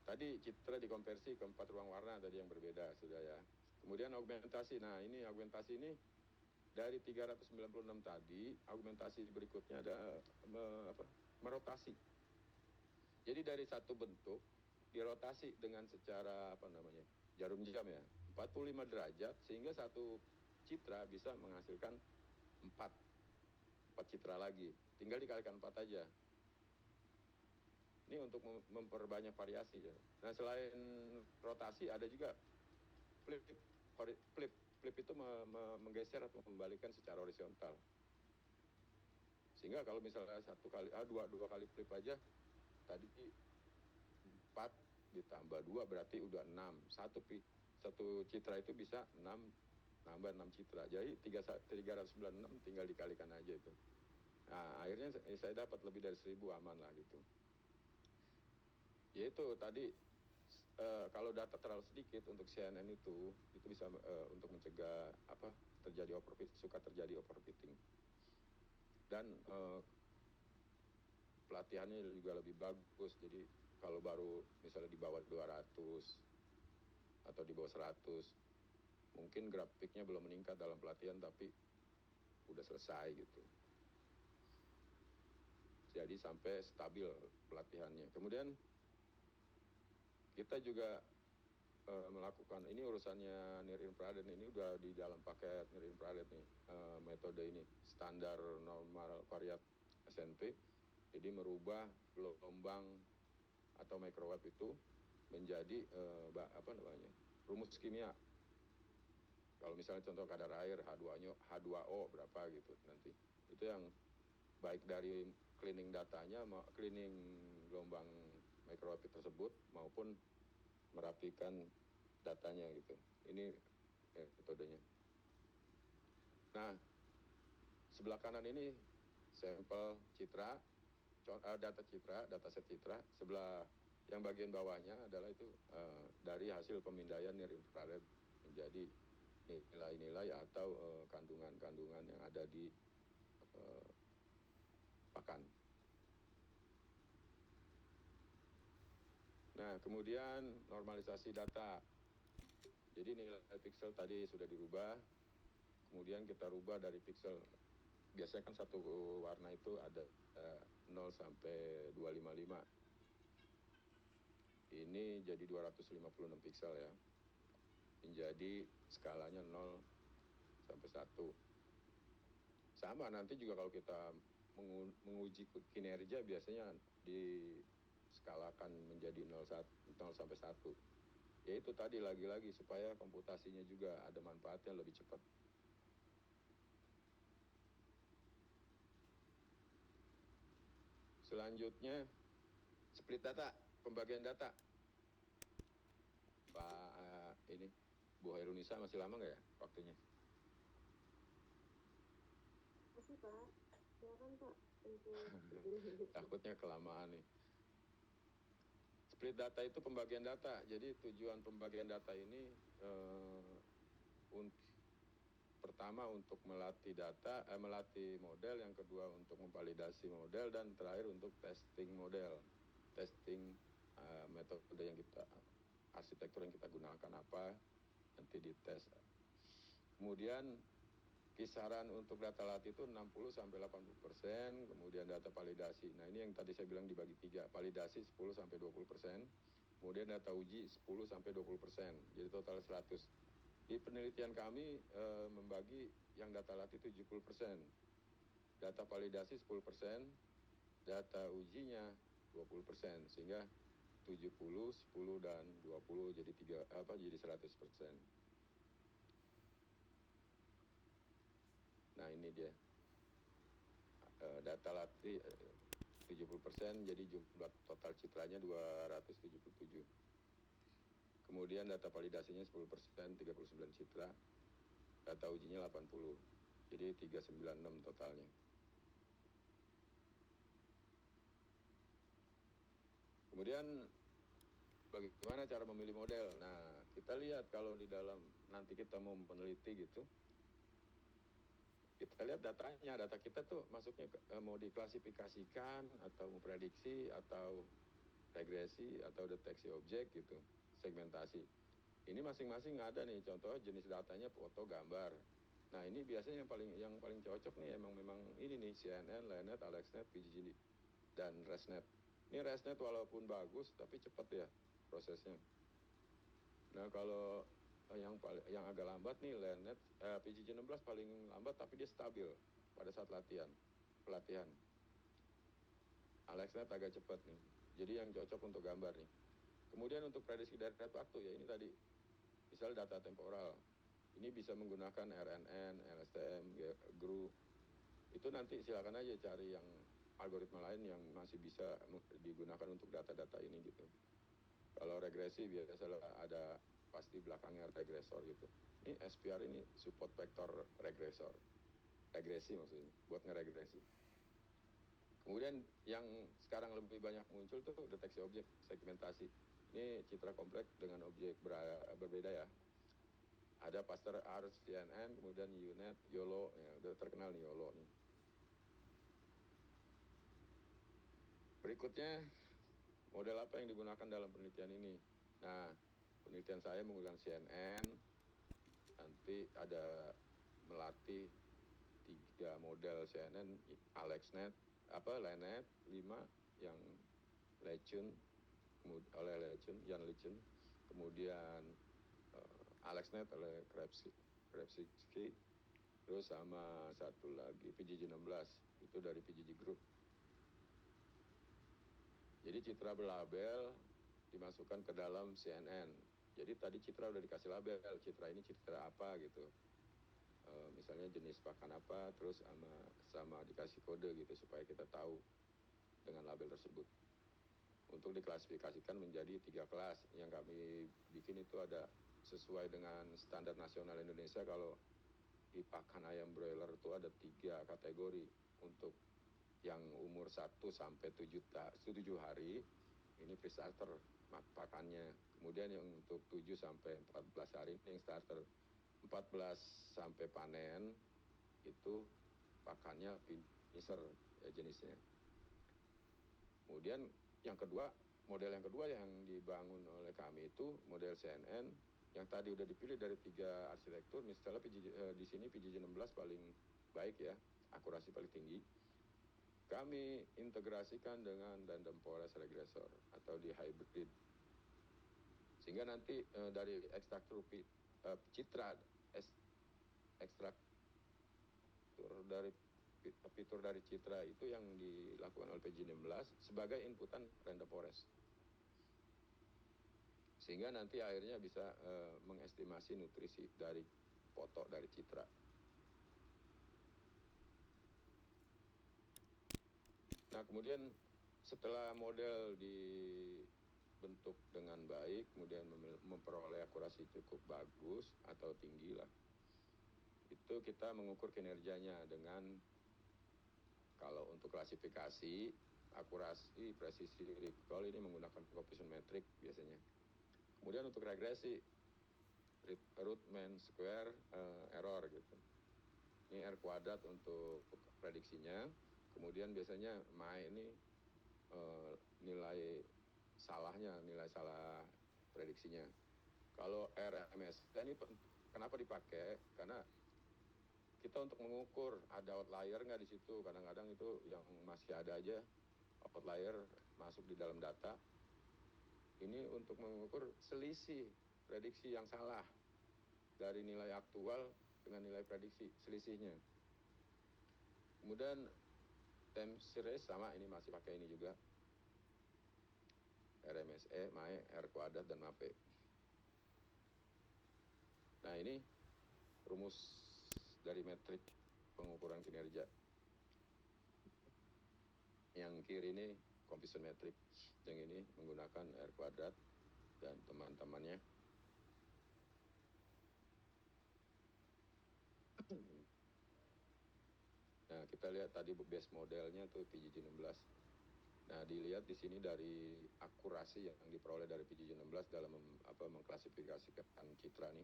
F: tadi citra dikonversi ke 4 ruang warna tadi yang berbeda sudah ya. Kemudian augmentasi. Nah, ini augmentasi ini dari 396 tadi, augmentasi berikutnya ada merotasi. Jadi dari satu bentuk dirotasi dengan secara jarum jam ya, 45 derajat sehingga satu citra bisa menghasilkan 4 citra lagi. Tinggal dikalikan 4 aja. Ini untuk memperbanyak variasi ya. Nah, selain rotasi ada juga flip. flip itu menggeser atau membalikan secara horizontal. Sehingga kalau misalnya dua kali flip aja, tadi 4 ditambah 2 berarti udah 6. Satu citra itu bisa 6, nambah 6 citra. Jadi 396 tinggal dikalikan aja itu. Nah, akhirnya saya dapat lebih dari 1000, aman lah gitu. Yaitu tadi kalau data terlalu sedikit untuk CNN itu bisa untuk mencegah terjadi overfitting. Dan pelatihannya juga lebih bagus. Jadi kalau baru misalnya di bawah 200 atau di bawah 100, mungkin grafiknya belum meningkat dalam pelatihan tapi udah selesai gitu. Jadi sampai stabil pelatihannya. Kemudian kita juga melakukan, ini urusannya near infrared, ini udah di dalam paket near infrared nih, metode ini standar normal variat SNP. Jadi merubah gelombang atau microwave itu menjadi rumus kimia. Kalau misalnya contoh kadar air H2O berapa gitu nanti. Itu yang baik dari cleaning datanya, cleaning gelombang microwave tersebut maupun merapikan datanya gitu. Ini metodenya. Nah, sebelah kanan ini sampel citra, dataset citra. Sebelah yang bagian bawahnya adalah itu dari hasil pemindaian near infrared menjadi nilai-nilai atau kandungan-kandungan yang ada di pakan. Nah, kemudian normalisasi data. Jadi nilai pixel tadi sudah dirubah, kemudian kita rubah dari pixel. Biasanya kan satu warna itu ada 0 sampai 255. Ini jadi 256 pixel ya. Menjadi skalanya 0 sampai 1. Sama nanti juga kalau kita menguji kinerja biasanya diskalakan menjadi 0 sampai 1. Yaitu tadi lagi-lagi supaya komputasinya juga ada manfaatnya lebih cepat. Selanjutnya split data, pembagian data. Bu Hairunisa masih lama nggak ya waktunya?
C: Masih Pak, silakan Pak
F: Takutnya kelamaan nih. Split data itu pembagian data. Jadi tujuan pembagian data ini pertama untuk melatih melatih model, yang kedua untuk memvalidasi model, dan terakhir untuk testing model. Testing metode yang arsitektur yang kita gunakan apa, nanti dites. Kemudian kisaran untuk data latih itu 60 sampai 80%, kemudian data validasi. Nah, ini yang tadi saya bilang dibagi 3, validasi 10 sampai 20%, kemudian data uji 10 sampai 20%, jadi total 100. Di penelitian kami membagi yang data latih 70%, data validasi 10%, data ujinya 20%, sehingga 70, 10 dan 20 jadi 100%. Nah, ini dia. Data latih 70%, jadi jumlah total citranya 277. Kemudian data validasinya 10%, 39 citra. Data ujinya 80. Jadi 396 totalnya. Kemudian bagaimana cara memilih model? Nah, kita lihat kalau di dalam nanti kita mau meneliti gitu, kita lihat datanya, data kita tuh masuknya mau diklasifikasikan atau memprediksi atau regresi atau deteksi objek gitu, segmentasi. Ini masing-masing ada nih, contoh jenis datanya foto, gambar. Nah, ini biasanya yang paling cocok nih memang ini nih, CNN, LeNet, AlexNet, PGG dan ResNet. Ini ResNet walaupun bagus tapi cepat ya prosesnya. Nah, kalau yang agak lambat nih LeNet, PGG16 paling lambat tapi dia stabil pada saat pelatihan. AlexNet agak cepat nih. Jadi yang cocok untuk gambar nih. Kemudian untuk prediksi dari waktu ya ini tadi, misal data temporal. Ini bisa menggunakan RNN, LSTM, GRU. Itu nanti silakan aja cari yang algoritma lain yang masih bisa digunakan untuk data-data ini gitu. Kalau regresi biasalah ada pasti belakangnya regresor gitu. Ini SPR ini support vector regresor. Regresi maksudnya, buat ngeregresi. Kemudian yang sekarang lebih banyak muncul tuh deteksi objek, segmentasi. Ini citra kompleks dengan objek berbeda ya. Ada Pasteur ARS, CNN, kemudian UNet, YOLO, ya udah terkenal nih YOLO nih. Berikutnya, model apa yang digunakan dalam penelitian ini? Nah, penelitian saya menggunakan CNN, nanti ada melatih 3 model CNN, AlexNet, LeNet, 5 yang Lecun, oleh Lecun, Jan Lecun, kemudian AlexNet oleh Krepsky, terus sama satu lagi PGG-16, itu dari PGG Group. Jadi citra berlabel dimasukkan ke dalam CNN. Jadi tadi citra udah dikasih label, citra ini citra apa gitu. Misalnya jenis pakan apa, terus sama dikasih kode gitu supaya kita tahu dengan label tersebut. Untuk diklasifikasikan menjadi 3 kelas yang kami bikin itu ada sesuai dengan standar nasional Indonesia. Kalau di pakan ayam broiler itu ada 3 kategori. Untuk yang umur 1 sampai 7 hari ini pre-starter pakannya. Kemudian yang untuk 7 sampai 14 hari ini yang starter. 14 sampai panen itu pakannya finisher ya jenisnya. Kemudian model yang kedua yang dibangun oleh kami itu model CNN yang tadi udah dipilih dari 3 arsitektur. Misalnya di sini PGG-16 paling baik ya, akurasi paling tinggi. Kami integrasikan dengan random forest regressor atau di hybrid. Sehingga nanti dari ekstraktur citra ekstraktur dari fitur dari citra itu yang dilakukan oleh PG-16 sebagai inputan random forest. Sehingga nanti akhirnya bisa mengestimasi nutrisi dari foto dari citra. Nah, kemudian setelah model dibentuk dengan baik, kemudian memperoleh akurasi cukup bagus atau tinggi lah, itu kita mengukur kinerjanya dengan, kalau untuk klasifikasi, akurasi, presisi recall ini menggunakan coefficient metric biasanya. Kemudian untuk regresi, root mean square error gitu. Ini R kuadrat untuk prediksinya. Kemudian biasanya ini nilai salah prediksinya. Kalau RMS ini kenapa dipakai? Karena kita untuk mengukur ada outlier nggak di situ. Kadang-kadang itu yang masih ada aja outlier masuk di dalam data. Ini untuk mengukur selisih prediksi yang salah dari nilai aktual dengan nilai prediksi, selisihnya. Kemudian time series sama, ini masih pakai ini juga. RMSE, MAE, R kuadrat, dan MAPE. Nah, ini rumus dari metrik pengukuran kinerja. Yang kiri ini coefficient metric, yang ini menggunakan R kuadrat dan teman-temannya. Nah, kita lihat tadi base modelnya tuh PGG-16. Nah, dilihat di sini dari akurasi yang diperoleh dari PGG-16 dalam mengklasifikasikan citra nih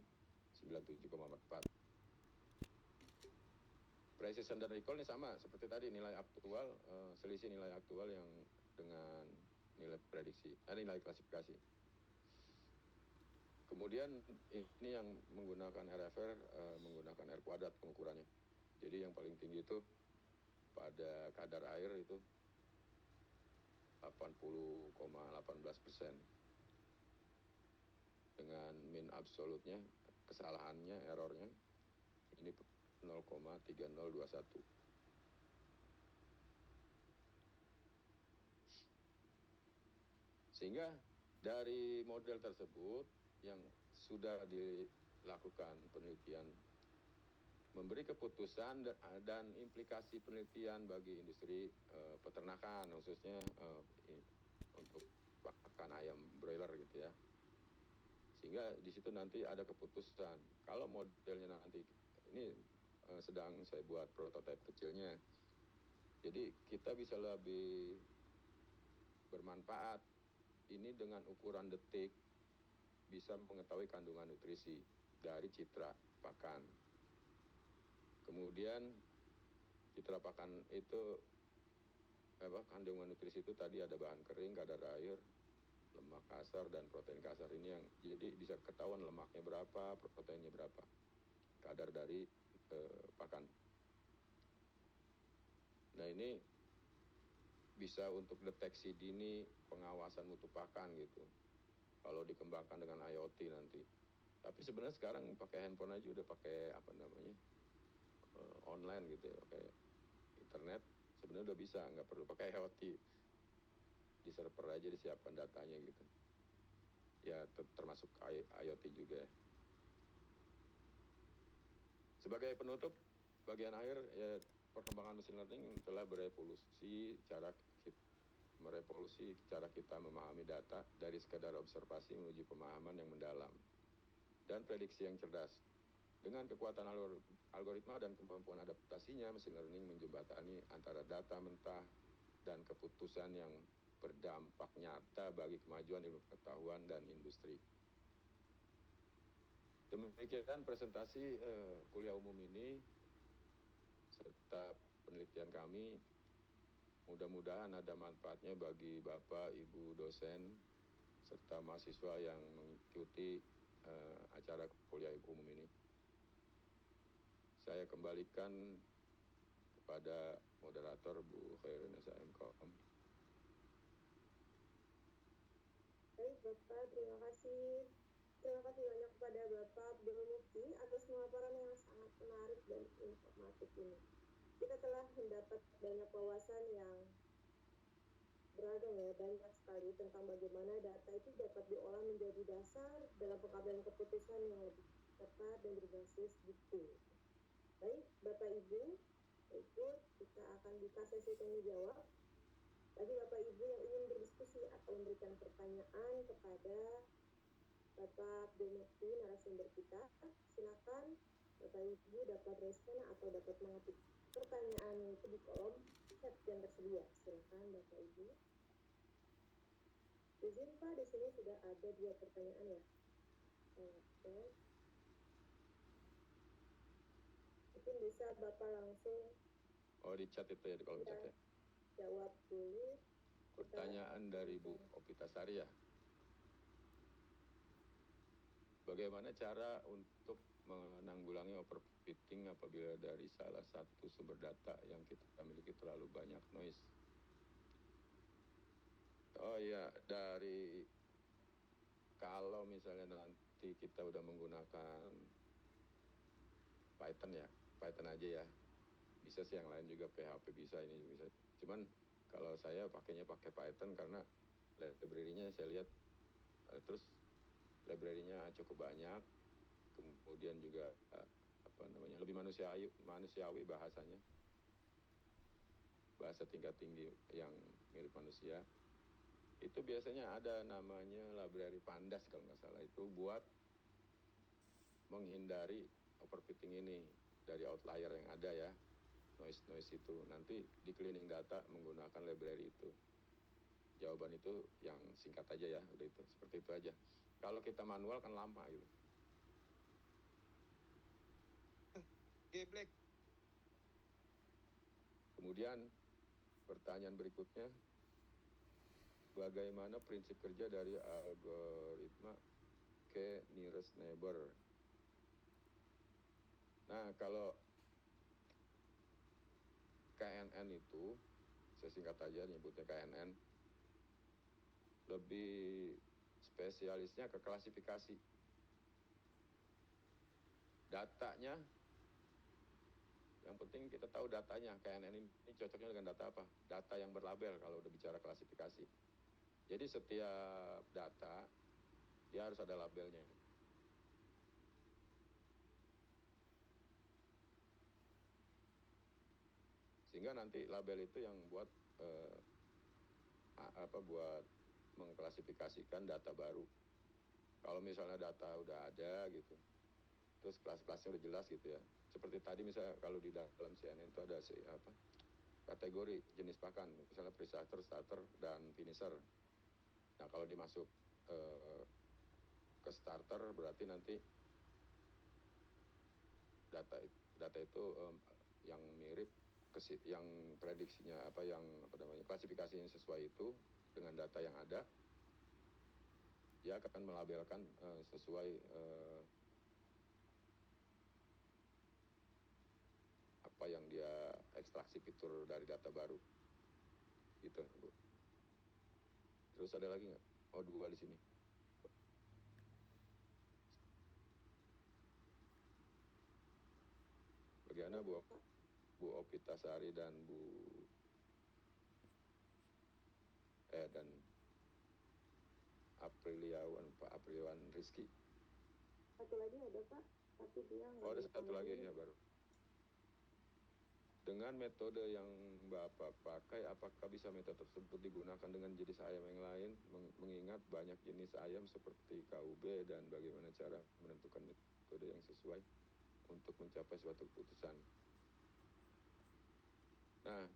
F: 97,4. Precision dan recall ini sama seperti tadi, nilai aktual, selisih nilai aktual yang dengan nilai prediksi, nilai klasifikasi. Kemudian ini yang menggunakan RFR, menggunakan R kuadrat pengukurannya. Jadi yang paling tinggi itu pada kadar air itu 80,18%. Dengan min absolutnya, kesalahannya, errornya, ini 0,3021. Sehingga dari model tersebut yang sudah lakukan penelitian, memberi keputusan dan implikasi penelitian bagi industri peternakan, khususnya untuk pakan ayam broiler gitu ya. Sehingga di situ nanti ada keputusan. Kalau modelnya nanti ini sedang saya buat prototipe kecilnya. Jadi kita bisa lebih bermanfaat. Ini dengan ukuran detik bisa mengetahui kandungan nutrisi dari citra pakan. Kemudian citra pakan itu kandungan nutrisi itu tadi ada bahan kering, kadar air, lemak kasar dan protein kasar. Ini yang jadi bisa ketahuan lemaknya berapa, proteinnya berapa, kadar dari pakan. Nah ini bisa untuk deteksi dini, pengawasan mutu pakan gitu. Kalau dikembangkan dengan IoT nanti. Tapi sebenarnya sekarang pakai handphone aja udah pakai online gitu ya, pakai internet sebenarnya udah bisa, nggak perlu pakai IoT. Di server aja disiapkan datanya gitu. Ya termasuk IoT juga ya. Sebagai penutup bagian akhir ya, perkembangan mesin learning telah merevolusi cara kita memahami data dari sekadar observasi menuju pemahaman yang mendalam dan prediksi yang cerdas. Dengan kekuatan algoritma dan kemampuan adaptasinya, mesin learning menjembatani antara data mentah dan keputusan yang berdampak nyata bagi kemajuan ilmu pengetahuan dan industri. Demikian presentasi kuliah umum ini serta penelitian kami. Mudah-mudahan ada manfaatnya bagi Bapak, Ibu dosen, serta mahasiswa yang mengikuti acara kuliah umum ini. Saya kembalikan kepada moderator Bu Khairun SAMKOM.
C: Baik Bapak, terima kasih. Terima kasih banyak kepada Bapak Abdul Mufti atas pemaparan yang sangat menarik dan informatif ini. Kita telah mendapat banyak wawasan yang beragam ya, banyak sekali tentang bagaimana data itu dapat diolah menjadi dasar dalam pengambilan keputusan yang lebih tepat dan berbasis bukti. Baik, Bapak Ibu, berikut kita akan buka sesi tanya jawab. Bagi Bapak Ibu yang ingin berdiskusi atau memberikan pertanyaan kepada Bapak Abdul Mufti, narasumber kita, silakan Bapak Ibu dapat raise hand atau dapat mengetik pertanyaan itu di kolom chat yang tersedia. Silakan Bapak Ibu. Izin Pak, di sini sudah ada 2 pertanyaan ya. Oke. Mungkin bisa Bapak langsung
F: di chat itu ya, di kolom chat ya.
C: Jawab dulu.
F: Pertanyaan dari Bu Opitasari ya. Bagaimana cara untuk menanggulangi overfitting apabila dari salah satu sumber data yang kita miliki terlalu banyak noise? Oh iya, kalau misalnya nanti kita udah menggunakan Python ya, Python aja ya. Bisa sih yang lain juga, PHP bisa, ini juga bisa. Cuman kalau saya pakainya pakai Python karena library-nya saya lihat terus library-nya cukup banyak. Kemudian juga lebih manusiawi bahasanya, bahasa tingkat tinggi yang mirip manusia. Itu biasanya ada namanya library Pandas kalau nggak salah, itu buat menghindari overfitting ini dari outlier yang ada ya, noise itu. Nanti di cleaning data menggunakan library itu. Jawaban itu yang singkat aja ya, udah itu, seperti itu aja. Kalau kita manual kan lama gitu.
A: Geblek.
F: Kemudian pertanyaan berikutnya, bagaimana prinsip kerja dari algoritma ke nearest neighbor? Nah, kalau KNN itu, saya singkat aja nyebutnya KNN, lebih spesialisnya ke klasifikasi. Datanya, yang penting kita tahu datanya. KNN ini cocoknya dengan data apa? Data yang berlabel kalau udah bicara klasifikasi. Jadi setiap data dia harus ada labelnya. Sehingga nanti label itu yang buat buat mengklasifikasikan data baru. Kalau misalnya data udah ada gitu, terus kelas-kelasnya udah jelas gitu ya. Seperti tadi misalnya kalau di dalam CNN itu ada kategori jenis pakan, misalnya pre-starter, starter, dan finisher. Nah kalau dimasuk ke starter berarti nanti data itu yang mirip yang prediksinya klasifikasinya sesuai itu dengan data yang ada, dia akan melabelkan sesuai apa yang dia ekstraksi fitur dari data baru gitu, Bu. Terus ada lagi nggak? Oh, 2 di sini. Bagaimana Bu Opitasari dan dan Pak Apriliawan Rizky.
C: Satu lagi ada Pak, tapi dia nggak.
F: Oh, ada satu lagi
C: dipanggil.
F: ya baru. Dengan metode yang Bapak pakai, apakah bisa metode tersebut digunakan dengan jenis ayam yang lain, mengingat banyak jenis ayam seperti KUB, dan bagaimana cara menentukan metode yang sesuai untuk mencapai suatu keputusan? Nah,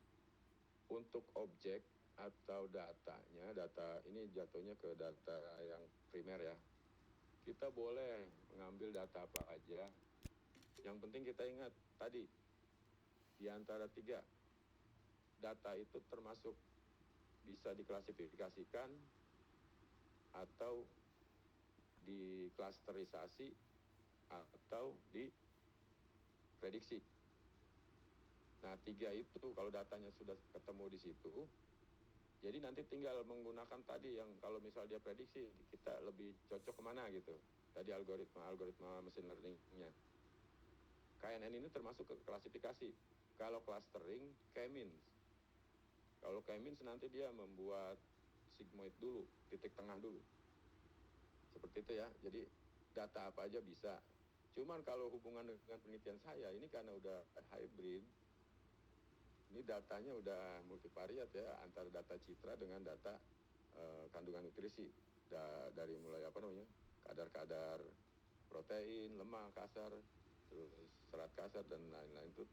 F: untuk objek atau datanya, data ini jatuhnya ke data yang primer ya. Kita boleh mengambil data apa aja. Yang penting kita ingat tadi, di antara 3 data itu termasuk bisa diklasifikasikan atau diklasterisasi atau diprediksi. Nah 3 itu kalau datanya sudah ketemu di situ, jadi nanti tinggal menggunakan tadi yang kalau misal dia prediksi, kita lebih cocok kemana gitu. Tadi algoritma mesin learning-nya. KNN ini termasuk ke klasifikasi. Kalau clustering, K-means. Kalau K-means nanti dia membuat sigmoid dulu, titik tengah dulu. Seperti itu ya. Jadi data apa aja bisa. Cuman kalau hubungan dengan penelitian saya, ini karena udah hybrid, ini datanya udah multivariat ya, antara data citra dengan data kandungan nutrisi. Dari mulai kadar-kadar protein, lemak kasar, terus serat kasar, dan lain-lain itu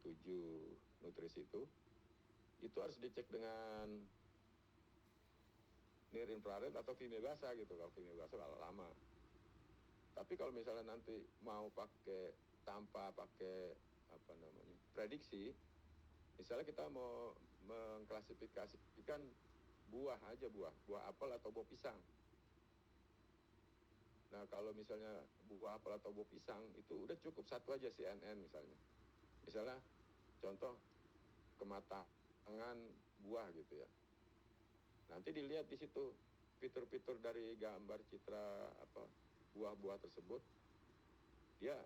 F: 7 nutrisi itu harus dicek dengan near infrared atau VME basah gitu. Kalau VME basah kalau lama. Tapi kalau misalnya nanti mau tanpa pakai prediksi, misalnya kita mau mengklasifikasikan buah apel atau buah pisang. Nah kalau misalnya buah apel atau buah pisang itu udah cukup satu aja CNN misalnya. Misalnya contoh kematangan buah gitu ya. Nanti dilihat di situ fitur-fitur dari gambar citra buah-buah tersebut, dia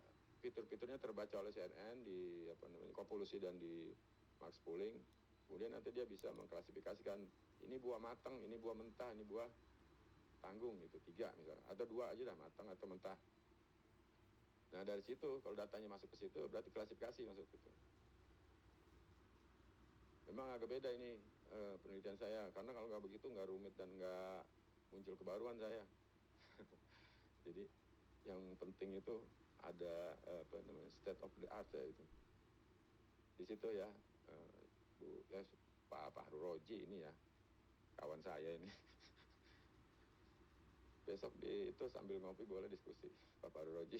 F: fitur-fiturnya terbaca oleh CNN di kopulusi dan di max pooling. Kemudian nanti dia bisa mengklasifikasikan ini buah matang, ini buah mentah, ini buah tanggung gitu, 3 misalnya. Ada 2 aja dah, matang atau mentah. Nah dari situ kalau datanya masuk ke situ berarti klasifikasi masuk ke situ. Memang agak beda ini penelitian saya, karena kalau nggak begitu nggak rumit dan nggak muncul kebaruan saya. Jadi yang penting itu ada state of the art ya itu. Di situ ya, Pak Fahru Roji ini ya, kawan saya ini. Besok itu sambil ngopi boleh diskusi Pak Fahru Roji.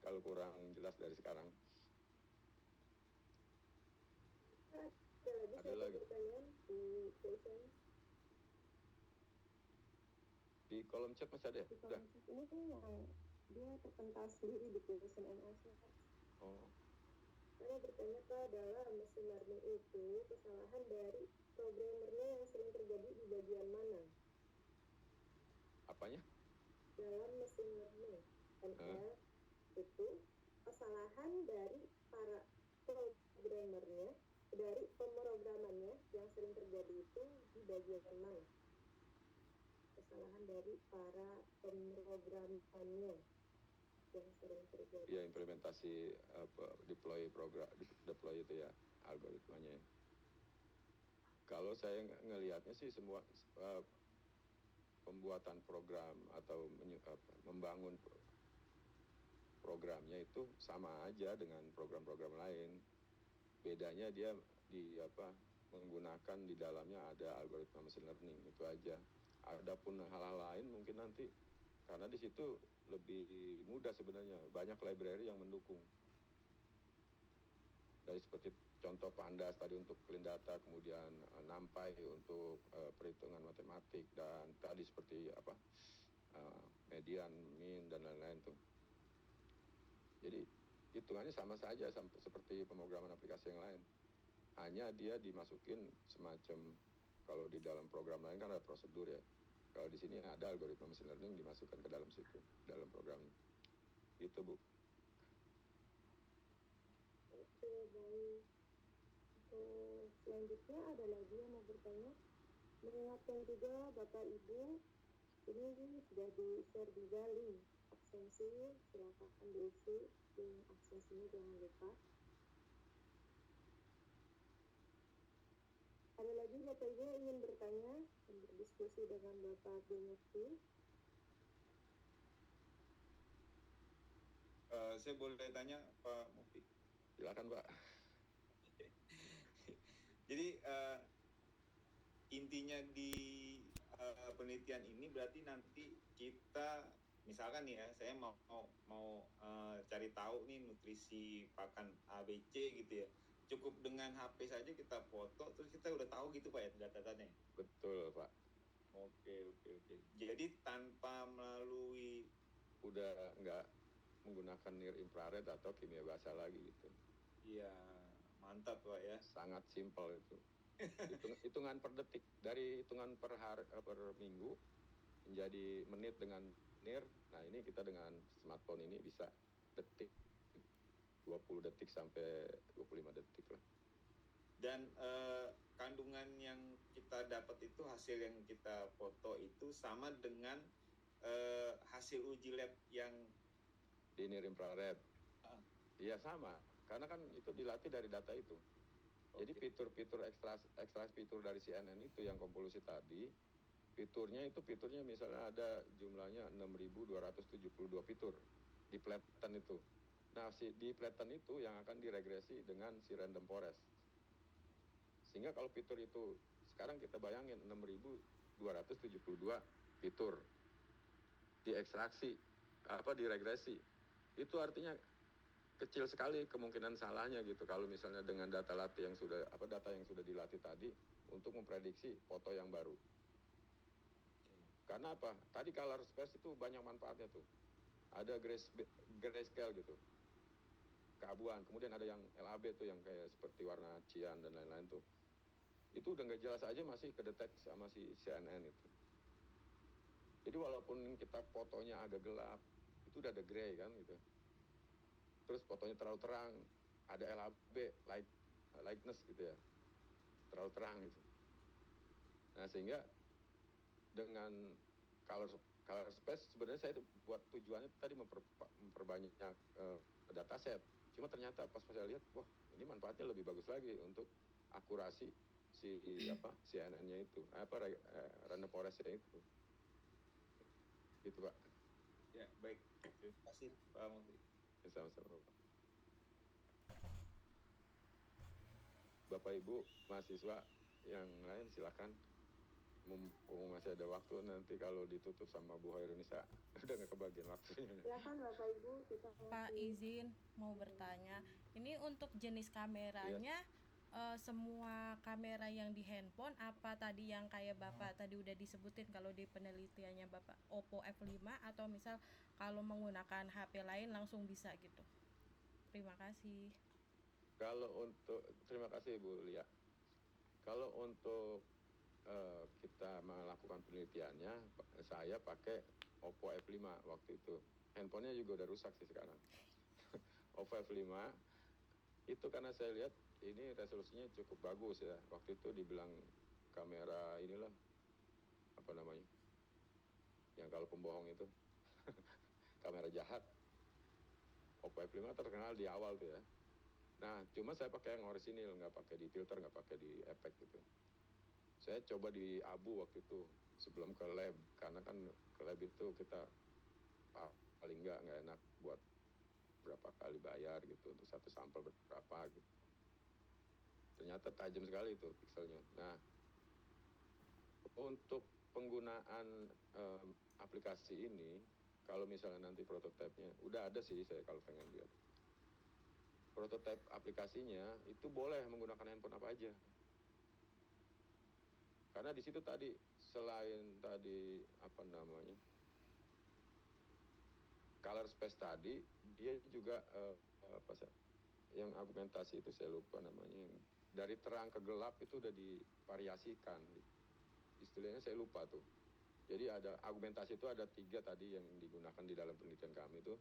F: Kalau kurang jelas dari sekarang. Ada lagi
C: pertanyaan di question.
F: Di kolom chat masih ada ya?
C: Di kolom chat ini tuh yang dia terpental sendiri di question and answer.
F: Oh.
C: Saya bertanya Pak, dalam machine learning itu kesalahan dari programmernya yang sering terjadi di bagian mana?
F: Apanya?
C: Dalam machine learning ML itu kesalahan dari para programmernya, dari pemrogramannya yang sering terjadi itu di bagian mana? Kesalahan dari para pemrogramannya yang sering terjadi.
F: Ya implementasi deploy itu ya. algoritmanya. Kalau saya ngelihatnya sih semua pembuatan program atau membangun programnya itu sama aja dengan program-program lain. Bedanya dia menggunakan di dalamnya ada algoritma machine learning, itu aja. Adapun hal-hal lain mungkin nanti karena di situ lebih mudah sebenarnya, banyak library yang mendukung. Dari seperti contoh Pandas tadi untuk clean data, kemudian NumPy untuk perhitungan matematik, dan tadi seperti median, mean, dan lain-lain tuh. Jadi hitungannya sama saja seperti pemrograman aplikasi yang lain. Hanya dia dimasukin semacam, kalau di dalam program lain kan ada prosedur ya. Kalau di sini ada algoritma machine learning dimasukkan ke dalam situ, dalam programnya. Gitu, Bu.
C: Oke, baik. Untuk selanjutnya ada lagi yang mau bertanya. Mengingatkan juga Bapak Ibu, ini sudah di-share juga link absensi, silakan diisi link absensinya, jangan lupa. Ada lagi Bapak Ibu yang ingin bertanya dan berdiskusi dengan Bapak Mufti?
G: Saya boleh tanya Pak Mufti?
F: Silakan, Pak.
G: Jadi intinya di penelitian ini berarti nanti kita misalkan nih ya, saya mau cari tahu nih nutrisi pakan ABC gitu ya. Cukup dengan HP saja kita foto, terus kita udah tahu gitu Pak ya data-datanya.
F: Betul, Pak.
G: Oke. Jadi tanpa melalui,
F: udah nggak menggunakan near infrared atau kimia basah lagi gitu.
G: Iya, mantap Pak ya.
F: Sangat simpel itu. Hitungan per detik, dari hitungan per minggu menjadi menit dengan near. Nah, ini kita dengan smartphone ini bisa detik, 20 detik sampai 25 detik lah.
G: Dan kandungan yang kita dapat itu, hasil yang kita foto itu sama dengan hasil uji lab yang
F: di near infrared. Iya sama, karena kan itu dilatih dari data itu. Jadi fitur-fitur ekstra fitur dari CNN itu yang konvolusi tadi, fiturnya misalnya ada jumlahnya 6.272 fitur di Flatten itu. Nah, di Flatten itu yang akan diregresi dengan si random forest. Sehingga kalau fitur itu sekarang kita bayangin 6.272 fitur diekstraksi, diregresi. Itu artinya kecil sekali kemungkinan salahnya gitu kalau misalnya dengan data yang sudah dilatih tadi untuk memprediksi foto yang baru. Karena apa? Tadi color space itu banyak manfaatnya tuh. Ada grayscale gitu, keabuan. Kemudian ada yang LAB tuh yang kayak seperti warna cian dan lain-lain tuh. Itu udah nggak jelas aja masih kedetek sama si CNN itu. Jadi walaupun kita fotonya agak gelap, itu udah ada gray kan gitu. Terus fotonya terlalu terang, ada LAB, lightness gitu ya, terlalu terang gitu. Nah, sehingga dengan color space sebenarnya saya itu buat tujuannya tadi memperbanyak dataset. Cuma ternyata pas saya lihat, wah ini manfaatnya lebih bagus lagi untuk akurasi si CNN-nya itu, random forest-nya itu. Gitu Pak.
G: Ya, baik. Terima kasih Pak Mufti.
F: Sama-sama Pak. Bapak Ibu mahasiswa yang lain silakan, mumpung masih ada waktu, nanti kalau ditutup sama Bu Hairunisa udah nggak kebagian waktunya.
C: Silakan Bapak Ibu, kita
D: Pak izin mau bertanya, ini untuk jenis kameranya semua kamera yang di handphone apa tadi yang kayak Bapak tadi udah disebutin kalau di penelitiannya Bapak Oppo F5, atau misal kalau menggunakan HP lain langsung bisa gitu? Terima kasih.
F: Terima kasih Bu Lia. Kalau untuk kita melakukan penelitiannya, saya pakai Oppo F5 waktu itu. Handphonenya juga udah rusak sih sekarang. Oppo F5 itu karena saya lihat ini resolusinya cukup bagus ya. Waktu itu dibilang kamera inilah, apa namanya, yang kalau pembohong itu kamera jahat. Oppo F5 terkenal di awal tuh ya. Nah, cuma saya pakai yang orisinil, nggak pakai di filter, nggak pakai di efek gitu. Saya coba di abu waktu itu sebelum ke lab, karena kan ke lab itu kita paling nggak enak buat berapa kali bayar gitu untuk satu sampel berapa gitu. Ternyata tajam sekali itu pikselnya. Nah, untuk penggunaan aplikasi ini, kalau misalnya nanti prototipenya, udah ada sih saya kalau pengen lihat. Prototipe aplikasinya itu boleh menggunakan handphone apa aja. Karena di situ tadi selain tadi apa namanya color space tadi, dia juga apa sih yang argumentasi itu saya lupa namanya, yang dari terang ke gelap itu udah divariasikan. Istilahnya saya lupa tuh. Jadi ada argumentasi itu ada 3 tadi yang digunakan di dalam penelitian kami itu,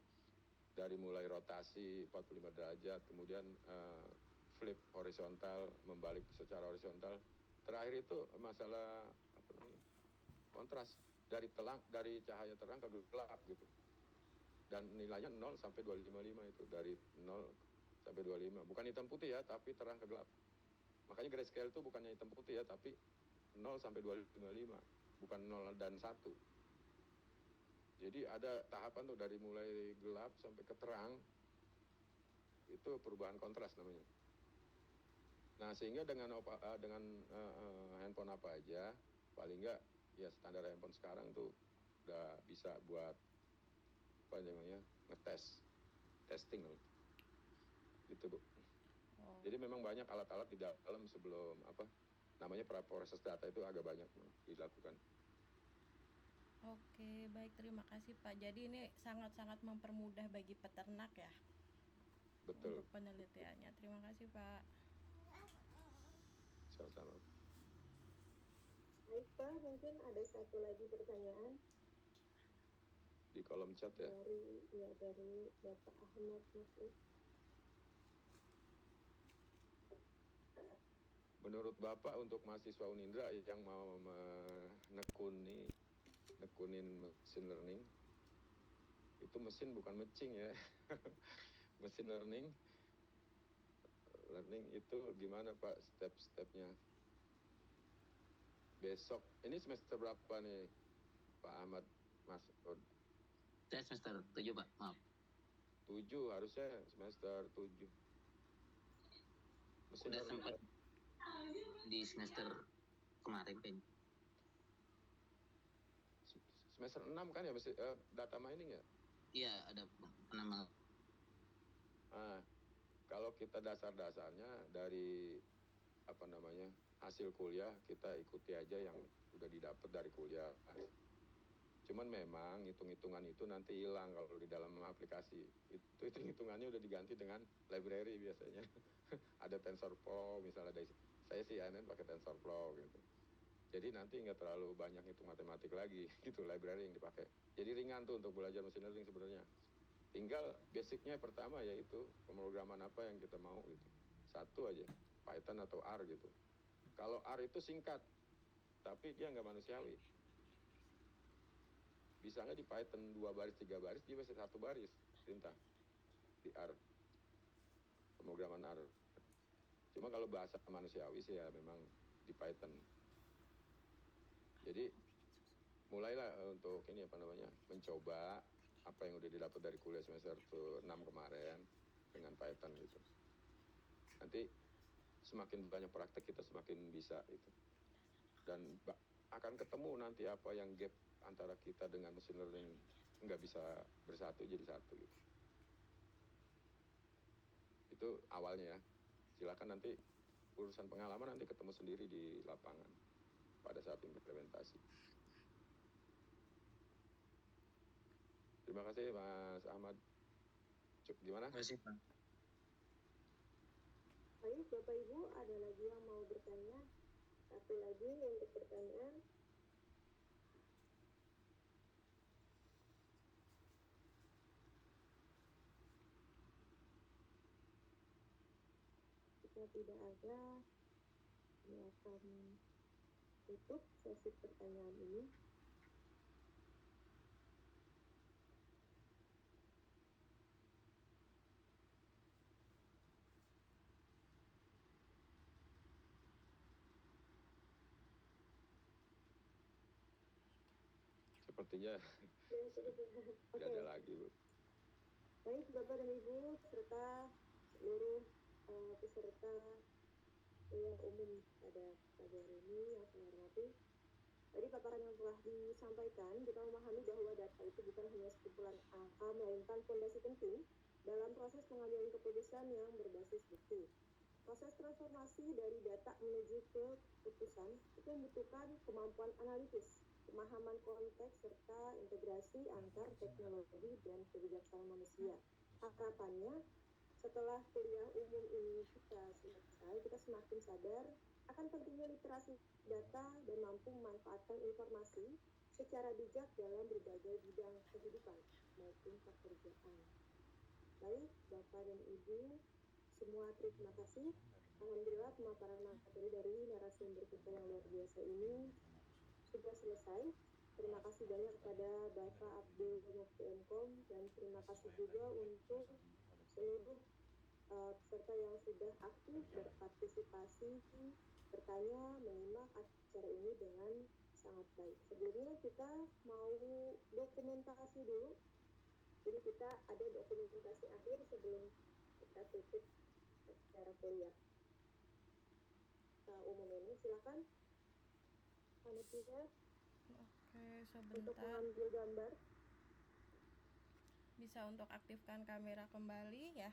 F: dari mulai rotasi 45 derajat, kemudian flip horizontal, membalik secara horizontal. Terakhir itu masalah apa namanya? Kontras dari cahaya terang ke gelap gitu. Dan nilainya 0 sampai 255 itu, dari 0 sampai 25. Bukan hitam putih ya, tapi terang ke gelap. Makanya grayscale itu bukannya hitam putih ya, tapi 0 sampai 255, bukan 0 dan 1. Jadi ada tahapan tuh dari mulai gelap sampai ke terang, itu perubahan kontras namanya. Nah, sehingga dengan handphone apa aja, paling enggak ya standar handphone sekarang tuh udah bisa buat apa namanya, testing loh. Gitu, Bu.
D: Oh,
F: Jadi memang banyak alat-alat di dalam sebelum apa namanya proses data itu agak banyak dilakukan.
D: oke, baik, terima kasih Pak. Jadi ini sangat-sangat mempermudah bagi peternak ya
F: Betul.
D: untuk penelitiannya. Terima kasih Pak.
F: Sama-sama.
C: Baik Pak, mungkin ada satu lagi pertanyaan
F: Di kolom chat ya.
C: dari Bapak Ahmad Masud.
F: Menurut Bapak untuk mahasiswa Unindra yang mau nekunin mesin learning, itu mesin bukan mecing ya. Mesin learning itu gimana Pak step-stepnya? Besok, ini semester berapa nih Pak Ahmad Masud?
H: Saya semester 7 Pak, maaf.
F: 7, harusnya semester 7. Mesin
H: Udah
F: learning
H: sempat di semester kemarin Pak.
F: semester 6 kan ya, data mining ya?
H: Iya, ada nama.
F: Nah, kalau kita dasar-dasarnya dari apa namanya hasil kuliah, kita ikuti aja yang udah didapat dari kuliah. Cuman memang hitung-hitungan itu nanti hilang kalau di dalam aplikasi. Itu hitung-hitungannya udah diganti dengan library biasanya. Ada TensorFlow misalnya, dari saya sih ANN pakai TensorFlow gitu. Jadi nanti nggak terlalu banyak hitung matematik lagi gitu, library yang dipakai. Jadi ringan tuh untuk belajar machine learning sebenarnya. Tinggal basicnya pertama yaitu pemrograman apa yang kita mau gitu. Satu aja, Python atau R gitu. Kalau R itu singkat, tapi dia nggak manusiawi. Bisa nggak di Python 2 baris, 3 baris, dia bisa 1 baris perintah di R, pemrograman R. Cuma kalau bahasa manusiawi sih ya memang di Python. Jadi mulailah untuk ini apa namanya, mencoba apa yang udah didapat dari kuliah semester 6 kemarin dengan Python gitu. Nanti semakin banyak praktek kita semakin bisa itu. Dan akan ketemu nanti apa yang gap antara kita dengan machine learning nggak bisa bersatu jadi satu gitu. Itu awalnya ya. Silakan nanti urusan pengalaman nanti ketemu sendiri di lapangan pada saat implementasi. Terima kasih Mas Ahmad. Gimana?
H: Terima kasih Pak.
C: Baik Bapak Ibu, ada lagi yang mau bertanya? Satu lagi untuk pertanyaan. Jika tidak ada, saya akan tutup sesi pertanyaan ini.
F: sepertinya
C: Oke.
F: tidak ada lagi, Bu.
C: Baik, Bapak dan Ibu, serta seluruh peserta kuliah umum pada pagi hari ini yang saya hormati. Dari paparan yang telah disampaikan, kita memahami bahwa data itu bukan hanya sekumpulan angka, melainkan fondasi penting dalam proses pengambilan keputusan yang berbasis bukti. Proses transformasi dari data menuju ke keputusan itu membutuhkan kemampuan analitis, pemahaman konteks, serta integrasi antar teknologi dan kebijaksanaan manusia. Harapannya, setelah kuliah umum ini kita selesai, kita semakin sadar akan pentingnya literasi data dan mampu memanfaatkan informasi secara bijak dalam berbagai bidang kehidupan maupun pekerjaan. Baik, Bapak dan Ibu, semua terima kasih. Alhamdulillah pemaparan materi dari narasumber kita yang luar biasa ini sudah selesai. Terima kasih banyak kepada Bapak Abdul Mufti Mkom dan terima kasih juga untuk seluruh peserta yang sudah aktif berpartisipasi, bertanya, menyimak acara ini dengan sangat baik. Sebelumnya kita mau dokumentasi dulu. Jadi kita ada dokumentasi akhir sebelum kita tutup acara kuliah umum ini. Silakan panitia
D: Oke,
C: untuk
D: sebentar.
C: mengambil gambar.
D: Bisa untuk aktifkan kamera kembali ya.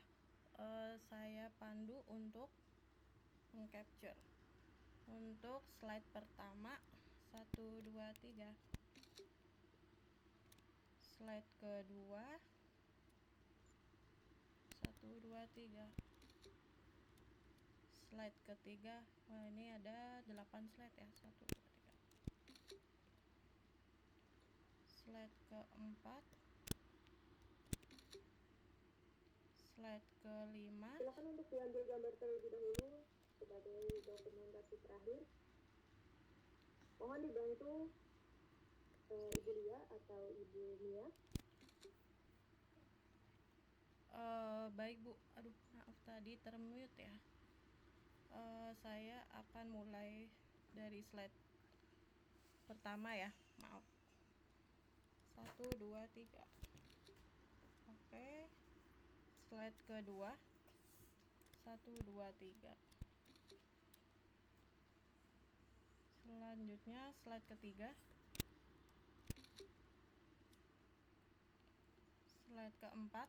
D: Saya pandu untuk mengcapture. Untuk slide pertama 1, 2, 3. Slide kedua 1, 2, 3. Slide ketiga, wah ini ada 8 slide ya. 1, 2, 3. Slide keempat, slide kelima.
C: Silakan untuk diambil gambar terlebih dahulu sebagai dokumentasi terakhir. Mohon dibantu Ibu Lia atau Ibu Mia.
D: Baik Bu, aduh maaf tadi termute ya. Saya akan mulai dari slide pertama ya, maaf. 1, 2, 3. Oke, slide kedua 1, 2, 3. Selanjutnya slide ketiga, slide keempat,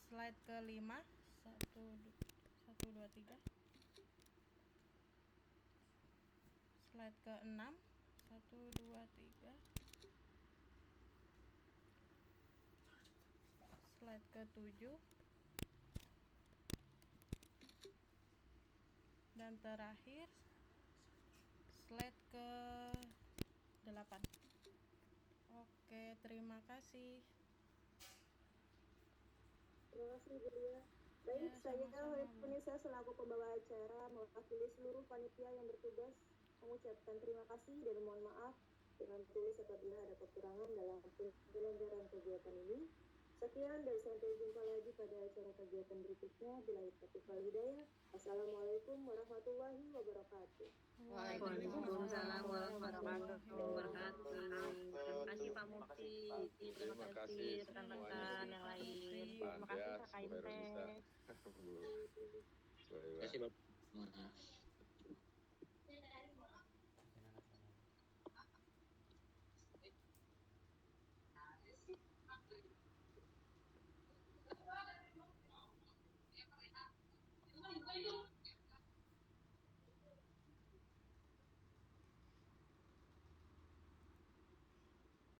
D: slide kelima 1, 2, 3. Slide ke-6 1, 2, 3. Slide ke-7 dan terakhir slide ke-8. Oke, terima kasih.
C: Terima kasih Ibu Lia. Baik,
D: Ya,
C: saya
D: sama-sama, Bu.
C: Vanessa selaku pembawa acara mewakili seluruh panitia yang bertugas mengucapkan terima kasih dan mohon maaf dengan tulis apabila ada kekurangan dalam penyelenggaraan kegiatan ini. Sekian dan sampai jumpa lagi pada acara kegiatan berikutnya. Billahi taufiq wal hidayah. Assalamualaikum warahmatullahi wabarakatuh.
E: Waalaikumsalam warahmatullahi wabarakatuh. Terima kasih Pak Mufti.
F: Terima kasih
E: rekan-rekan yang lain. Terima kasih Kak
F: Bu
E: Intes.
F: Heroisa. Bu Soewa.
H: Terima kasih Bapak.